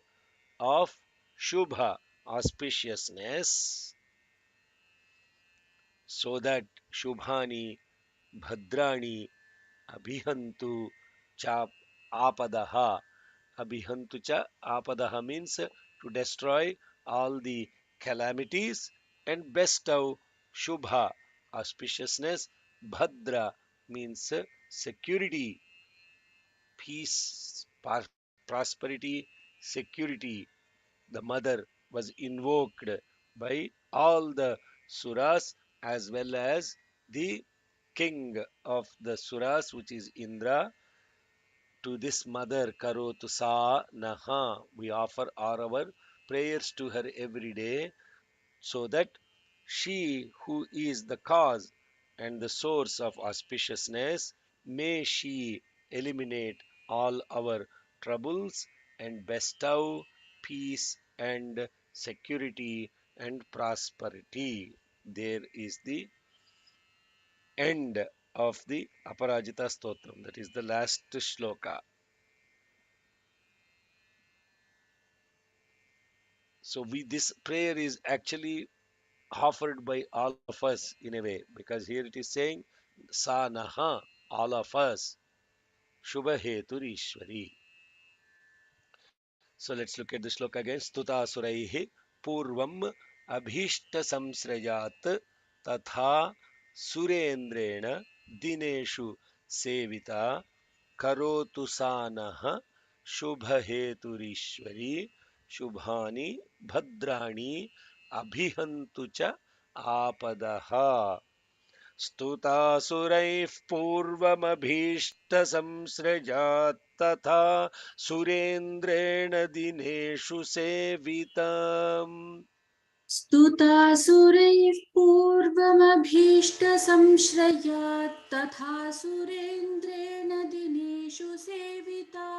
of Shubha, auspiciousness, so that Shubhani, Bhadrani, Abhihantu, Cha Apadaha. Abhihantu cha apadaha means to destroy all the calamities and bestow shubha, auspiciousness. Bhadra means security, peace, prosperity, security. The mother was invoked by all the suras as well as the king of the suras, which is Indra. To this mother, Karotu Sa Naha, we offer all our prayers to her every day, so that she, who is the cause and the source of auspiciousness, may she eliminate all our troubles and bestow peace and security and prosperity. There is the end of the Aparajita Stotram. That is the last shloka. So we, this prayer is actually offered by all of us in a way, because here it is saying sa naha, all of us, shubha hetur ishwari. So let's look at the shloka again. Stuta suraihi purvam abhishta samsrayat tatha surendrena dineshu sevita karotu sanah shubhaheturishwari shubhani bhadrani abhihantu cha आपदः स्तुतासुरैः पूर्वमभीष्टसंसृजात्तथा सुरेन्द्रेण दिनेषु सेविताम् स्तुतासुरैः पूर्वमभीष्टसंश्रयात् तथा सुरेन्द्रेण दिनेषु सेविता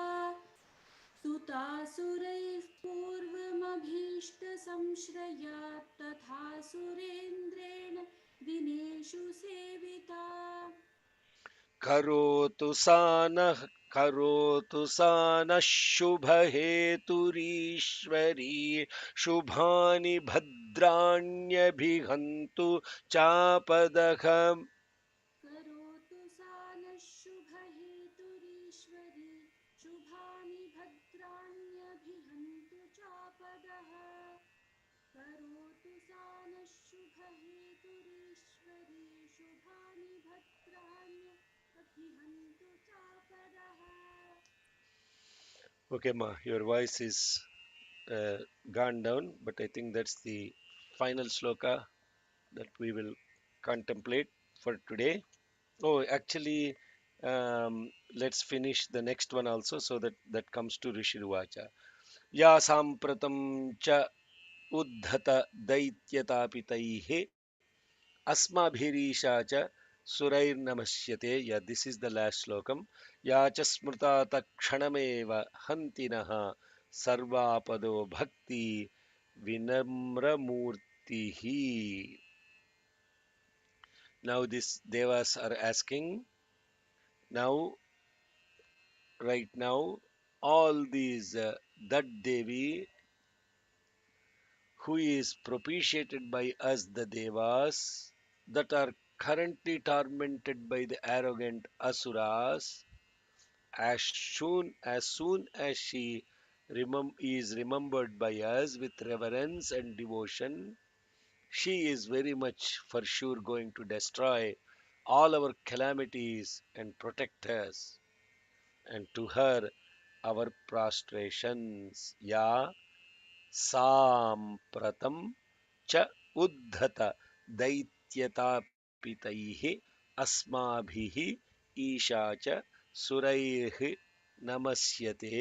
स्तुतासुरैः पूर्वमभीष्टसंश्रयात् तथा सुरेन्द्रेण दिनेषु सेविता करोतु सानः शुभहेतुरीश्वरी शुभानि भद्राण्यभिहन्तु चापदः करोतु सा नः शुभहेतुरीश्वरी शुभानि भद्राण्यभिहन्तु चापदः करोतु सा नः शुभहेतुरीश्वरी शुभानि भद्राण्यभिहन्तु चापदः Okay, ma, your voice is gone down, but I think that's the final sloka that we will contemplate for today. Oh, actually, let's finish the next one also, so that that comes to Rishiruvacha. Ya sampratam cha uddhata daityatapitaihe अस्माभिरीशा च सुरैर्नमस्यते. Yeah, this is the last slokam. या च स्मृता तत्क्षणमेव हन्ति नः सर्वापदो भक्ति विनम्रमूर्तिः. Now these devas are asking, now, right now, all these that Devi who is propitiated by us, the Devas, that are currently tormented by the arrogant Asuras, as soon as she is remembered by us with reverence and devotion, she is very much for sure going to destroy all our calamities and protect us. And to her, our prostrations. Ya साम्प्रतं च उद्धत दैत्यतापितैः अस्माभिः ईशा च सुरैः नमस्यते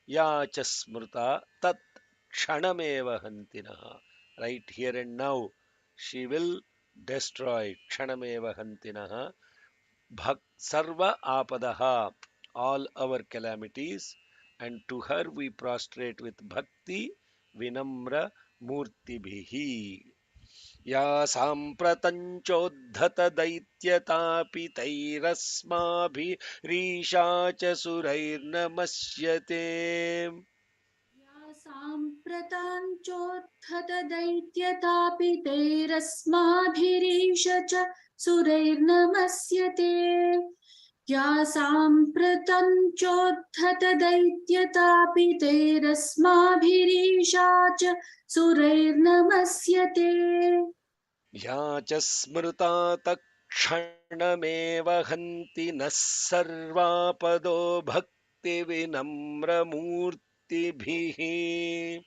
या च स्मृता तत् क्षणमेव हन्तिनः. Right here and now, she will destroy क्षणमेव हन्तिनः Sarva Apadaha, all our calamities, and to her we prostrate with Bhakti Vinamra Murtibhihi. Ya Sampratanchodhata Daityatapi Tairasmabhi Risha Chasurairnamasyate. या साम्प्रताञ्चोत्थतदैत्यतापितैरस्माभिरीश च सुरैर्नमस्यते या साम्प्रतञ्चोत्थतदैत्यतापितैरस्माभिरीशा च सुरैर्नमस्यते या च स्मृता तत्क्षणमेव हन्ति नः सर्वापदो भक्तिविनम्रमूर्तिभिः.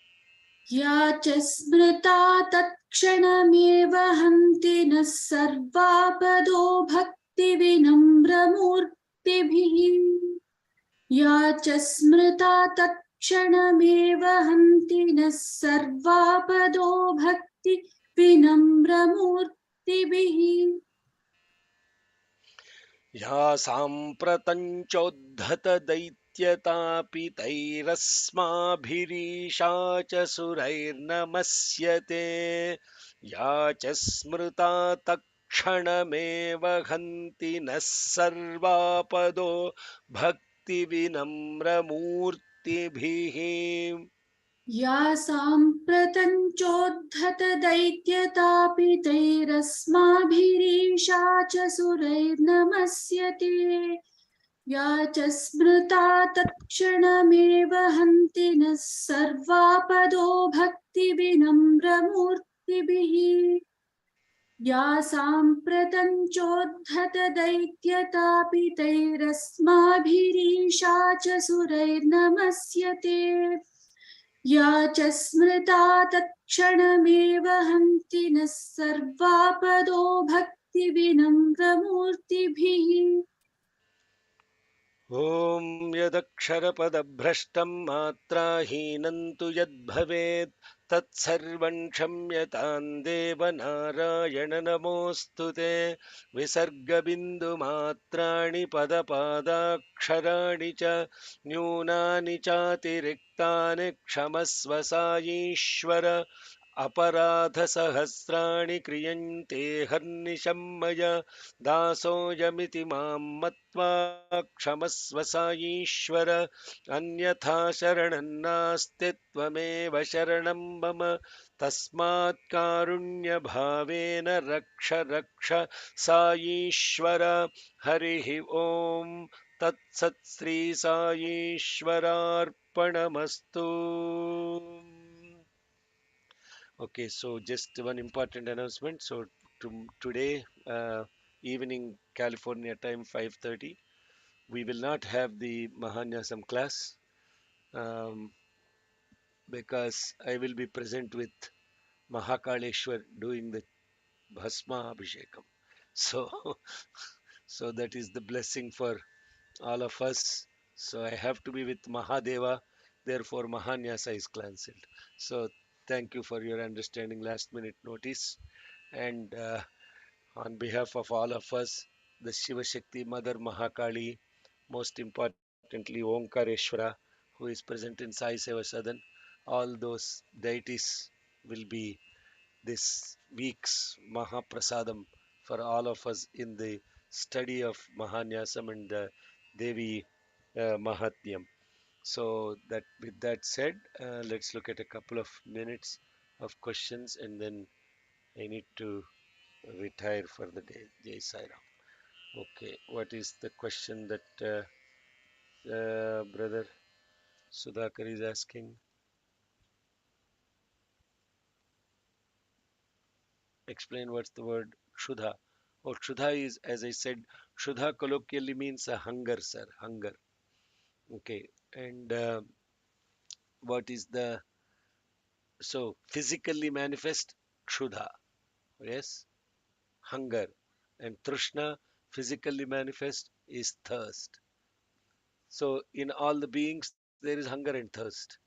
या च स्मृता तत्क्षणमेव हन्ति नः सर्वापदो भक्तिविनम्रमूर्तिभिः या च स्मृता तत्क्षणमेव हन्ति नः सर्वापदो भक्तिविनम्रमूर्तिभिः या साम्प्रतञ्चोद्धतदैत्यतापितैरस्माभिरीशा च सुरैर्नमस्यते या च स्मृता तत्क्षणमेव हन्ति नः सर्वापदो भक्तिविनम्रमूर्तिभिः. या साम्प्रतञ्चोद्धतदैत्यतापितैरस्माभिरीशा च सुरैर्नमस्यते या च स्मृता तत्क्षणमेव हन्ति नः सर्वापदो भक्तिविनम्रमूर्तिभिः या साम्प्रतञ्चोद्धतदैत्यतापितैरस्माभिरीशा च सुरैर्नमस्यते या च स्मृता तत्क्षणमेव हन्ति नः सर्वापदो भक्तिविनम्रमूर्तिभिः ॐ यदक्षरपदभ्रष्टं मात्राहीनं तु यद्भवेत् तत्सर्वं क्षम्यतां देव नारायण नमोऽस्तु ते. विसर्गबिन्दुमात्राणि पदपादाक्षराणि च न्यूनानि चातिरिक्तानि क्षमस्व सायीश्वर. अपराधसहस्राणि क्रियन्ते हर्निशं मया दासोऽयमिति मां मत्वा क्षमस्व सायीश्वर. अन्यथा शरणं नास्ति त्वमेव शरणं मम तस्मात् कारुण्यभावेन रक्ष रक्ष सायीश्वर. हरिः ॐ तत्सत् Shri सायीश्वरार्पणमस्तु. Okay, so just one important announcement. So today evening California time 5:30, we will not have the Mahanyasam class um, because I will be present with Mahakaleshwar doing the Bhasma Abhishekam. So, so that is the blessing for all of us. So I have to be with Mahadeva. Therefore, Mahanyasa is cancelled. So thank you for your understanding. Last minute notice. And on behalf of all of us, the Shiva Shakti Mother Mahakali, most importantly Omkareshwara, who is present in Sai Seva Sadan, all those deities will be this week's Mahaprasadam for all of us in the study of Mahanyasam and Devi Mahatmyam. So that with that said, let's look at a couple of minutes of questions, and then I need to retire for the day. Jai Sai Ram. Okay, what is the question that brother Sudhakar is asking? Explain what's the word Shudha. Oh, Shudha is, as I said, Shudha colloquially means a hunger, sir, hunger. Okay, and what is the so physically manifest Shudha? Yes, hunger, and Trishna physically manifest is thirst. So in all the beings there is hunger and thirst,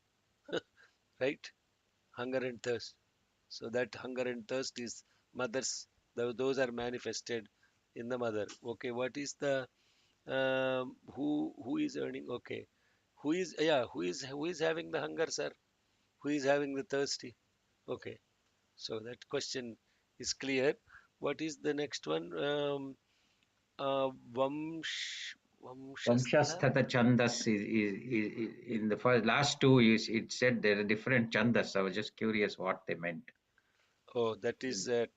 right? Hunger and thirst. So that hunger and thirst is mothers. Those are manifested in the mother. Okay, what is the who is earning? Okay, who is having the hunger, sir? Who is having the thirsty? Okay, so that question is clear. What is the next one? Vamshastha. Vamshastha Chandas is in the first last two is it said there are different chandas. I was just curious what they meant. Oh, that is a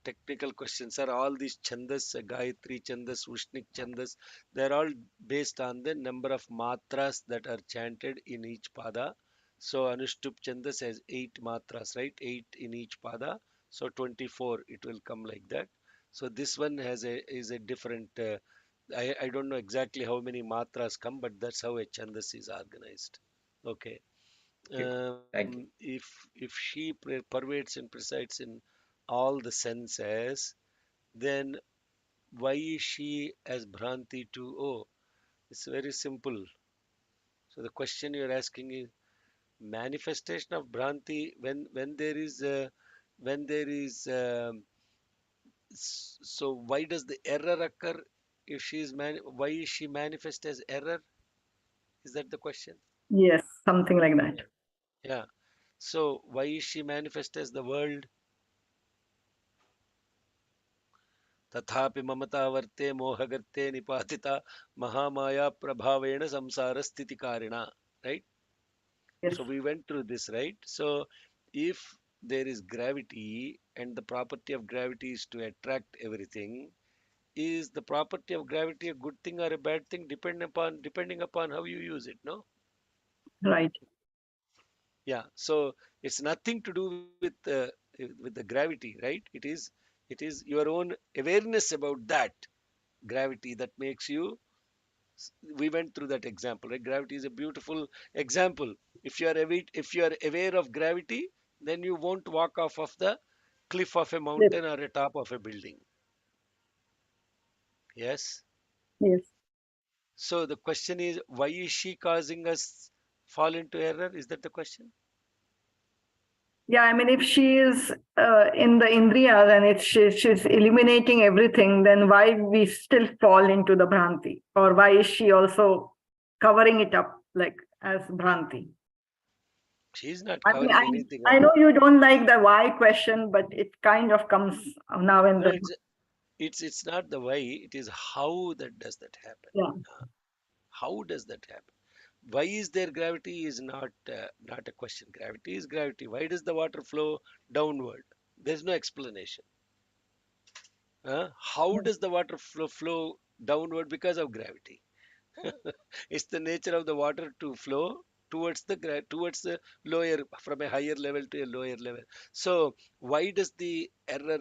technical question, sir. All these chandas, Gayatri chandas, Ushnik chandas, they're all based on the number of matras that are chanted in each pada. So Anushtup chandas has 8 matras, right? 8 in each pada. So 24, it will come like that. So this one is a different. I don't know exactly how many matras come, but that's how a chandas is organized. Okay. Okay, thank you. If she pervades and presides in all the senses, then why is she as Bhranti too? Oh, it's very simple. So the question you're asking is manifestation of Bhranti when there is so why does the error occur if she is why is she manifest as error? Is that the question? Yes, something like that. Yeah. So why is she manifest as the world? तथापि ममतावर्ते मोहगर्ते निपातिता Mahamaya प्रभावेण samsara स्थितिकारिणा. Right? Yes, So we went through this, right? So if there is gravity and the property of gravity is to attract everything, is the property of gravity a good thing or a bad thing depending upon how you use it, no? right. Yeah. So it's nothing to do with the gravity, right? It is your own awareness about that gravity that makes you. We went through that example, right? Gravity is a beautiful example. If you are aware of gravity, then you won't walk off of the cliff of a Yes, mountain or a top of a building. Yes. yes. So the question is, why is she causing us fall into error? Is that the question? Yeah, I mean, if she is in the Indriyas and she's eliminating everything, then why we still fall into the Bhranti? Or why is she also covering it up like as Bhranti? She is not I mean, covering anything I up. know you don't like the why question, but it kind of comes now and No, then. it's not the why. It is how that does that happen. Yeah, How does that happen? Why is there gravity is not a question. Gravity is gravity. Why does the water flow downward? There's no explanation. How does the water flow downward? Because of gravity. It's the nature of the water to flow towards the lower, from a higher level to a lower level. So why does the error?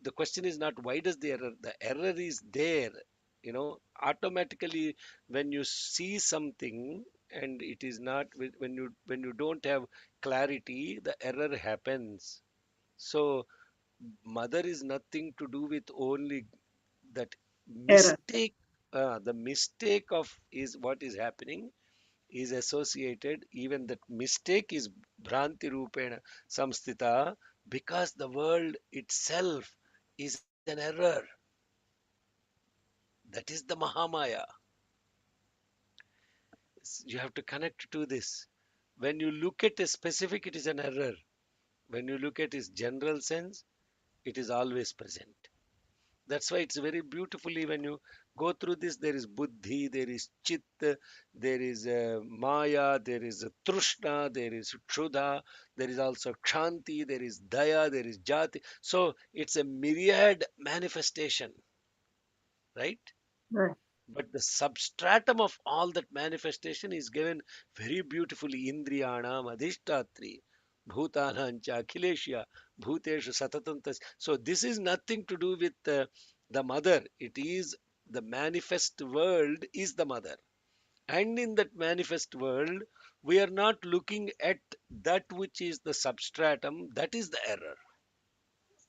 The question is not why does the error. The error is there. Automatically when you see something and it is not when you don't have clarity, the error happens. So mother is nothing to do with only that error. mistake. The mistake of is what is happening is associated, even that mistake is bhranti rupena samstita, because the world itself is an error. That is the mahamaya. You have to connect to this. When you look at a specific, it is an error. When you look at its general sense, it is always present. That's why it's very beautifully when you go through this. There is buddhi, there is chit, there is maya, there is trushna, there is kshuddha, there is also kshanti, there is daya, there is jati. So it's a myriad manifestation, right? Right. But the substratum of all that manifestation is given very beautifully. Indriyanam adhishtatri, bhutanancha akhileshya, bhuteshu satatantas. So this is nothing to do with the mother. It is the manifest world is the mother. And in that manifest world, we are not looking at that which is the substratum. That is the error.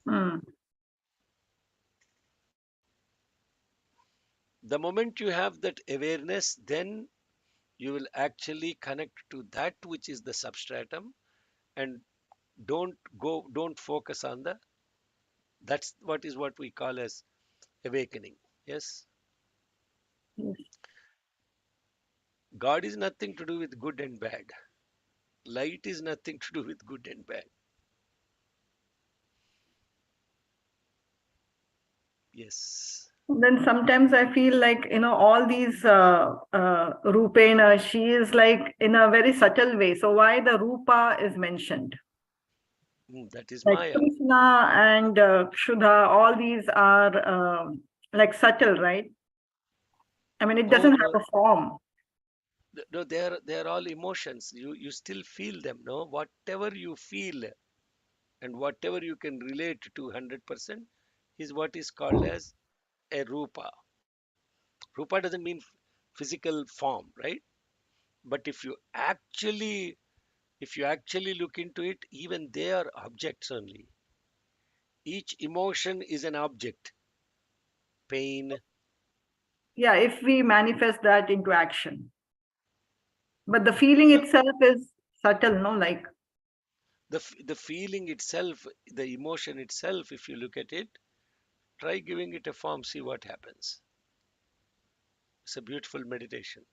Hmm. The moment you have that awareness, then you will actually connect to that which is the substratum, and don't focus on the that's what we call as awakening. Yes, Yes. God is nothing to do with good and bad. Light is nothing to do with good and bad. Yes. Then sometimes I feel like, all these Rupena, she is like in a very subtle way. So why the Rupa is mentioned? That is Like Maya. Krishna and Kshuddha, all these are like subtle, right? I mean, it Oh doesn't no, have a form. no, they are all emotions. You still feel them. No, whatever you feel and whatever you can relate to 100% is what is called as a rupa. Rupa doesn't mean physical form, right? But if you actually look into it, even they are objects only. Each emotion is an object. Pain, Yeah, if we manifest that into action. But the feeling no, itself is subtle, no? Like, the feeling itself, the emotion itself, if you look at it, try giving it a form, see what happens. It's a beautiful meditation.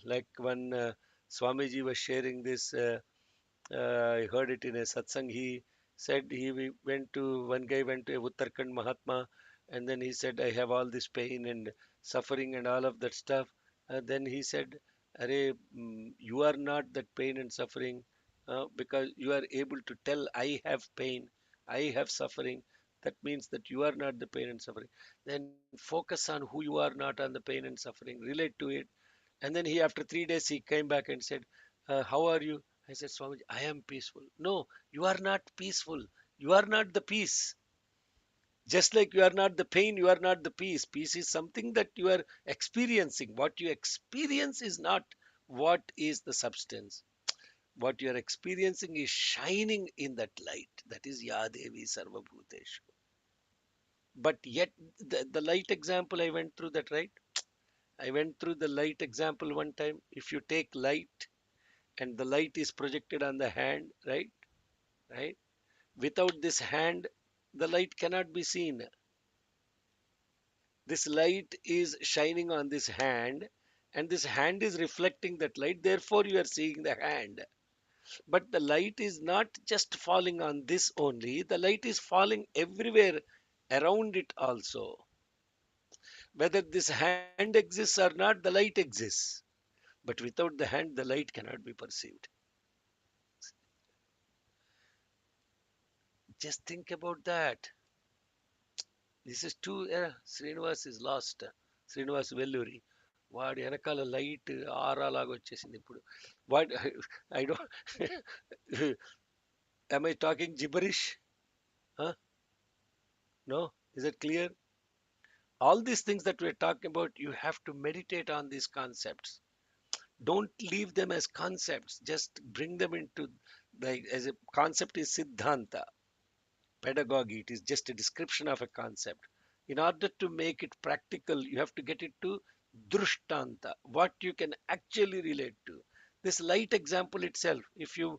Like when Swamiji was sharing this, I heard it in a satsang. He said went to one guy went to a Uttarakhand Mahatma, and then he said, "I have all this pain and suffering and all of that stuff." And then he said, "Arey, you are not that pain and suffering, because you are able to tell I have pain, I have suffering. That means that you are not the pain and suffering. Then focus on who you are, not on the pain and suffering. Relate to it." And then after 3 days, he came back and said, "How are you?" I said, "Swamiji, I am peaceful." No, you are not peaceful. You are not the peace. Just like you are not the pain, you are not the peace. Peace is something that you are experiencing. What you experience is not what is the substance. What you are experiencing is shining in that light. That is Yadevi Sarvabhuteshu. But yet, the light example, I went through that, right? I went through the light example one time. If you take light and the light is projected on the hand, right? Right? Without this hand, the light cannot be seen. This light is shining on this hand, and this hand is reflecting that light. Therefore, you are seeing the hand. But the light is not just falling on this only, the light is falling everywhere around it also. Whether this hand exists or not, the light exists. But without the hand, the light cannot be perceived. Just think about that. This is too, Srinivas is lost. Srinivas Velluri. వాడు వెనకాల light ఆరా లాగా వచ్చేసింది ఇప్పుడు. What I don't am I talking gibberish? Huh? No? Is it clear? All these things that we're talking about, you have to meditate on these concepts. Don't leave them as concepts. Just bring them into, like, as a concept is Siddhanta. Pedagogy, it is just a description of a concept. In order to make it practical, you have to get it to drushtanta, what you can actually relate to. This light example itself, if you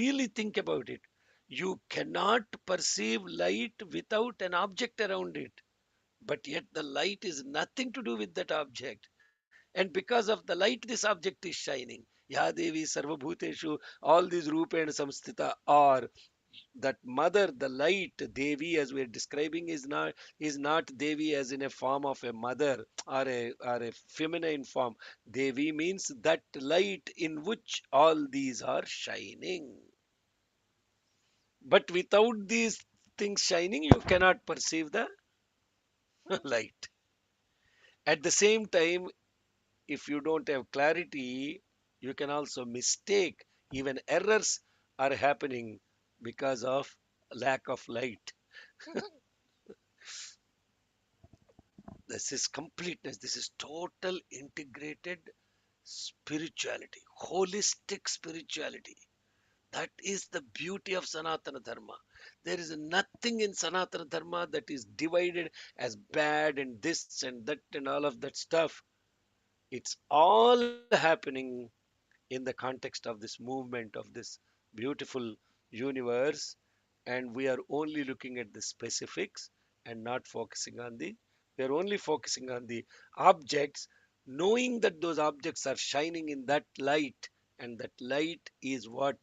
really think about it, you cannot perceive light without an object around it. But yet the light is nothing to do with that object. And because of the light, this object is shining. Ya Devi Sarvabhuteshu, all these Rupa and Samstita are That mother, the light, Devi, as we're describing, is not Devi as in a form of a mother or a feminine form. Devi means that light in which all these are shining. But without these things shining, you cannot perceive the light. At the same time, if you don't have clarity, you can also mistake. Even errors are happening because of lack of light. This is completeness. This is total integrated spirituality, holistic spirituality. That is the beauty of Sanatana Dharma. There is nothing in Sanatana Dharma that is divided as bad and this and that and all of that stuff. It's all happening in the context of this movement of this beautiful universe, and we are only looking at the specifics and not focusing on the we are only focusing on the objects, knowing that those objects are shining in that light, and that light is what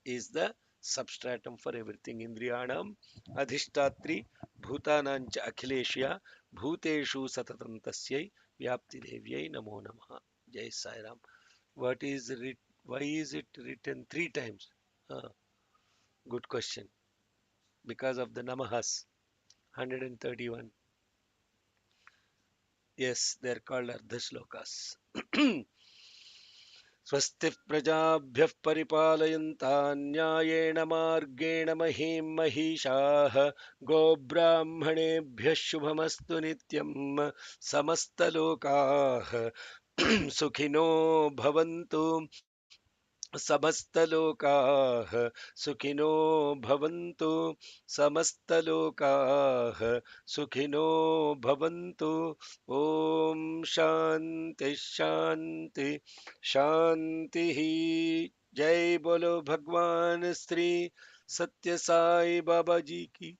is the substratum for everything. Indriyanam adhishtatri bhutanancha akhileshya bhuteshu satatam tasyai vyapti devyai namo namaha. Jai Sai Ram. What is writ? Why is it written three times? Ah, good question. Because of the Namahas, 131. Yes, they're called Ardha Shlokas. स्वस्ति प्रजाभ्यः परिपालयन्तां न्यायेन मार्गेण महीं महिषाः गोब्राह्मणेभ्यः शुभमस्तु नित्यं समस्तलोकाः सुखिनो भवन्तु समस्तलोकाः सुखिनो भवन्तु समस्तलोकाः सुखिनो भवन्तु ॐ शान्ति शान्ति शान्तिः जय बोलो भगवान श्री सत्य साई बाबा जी की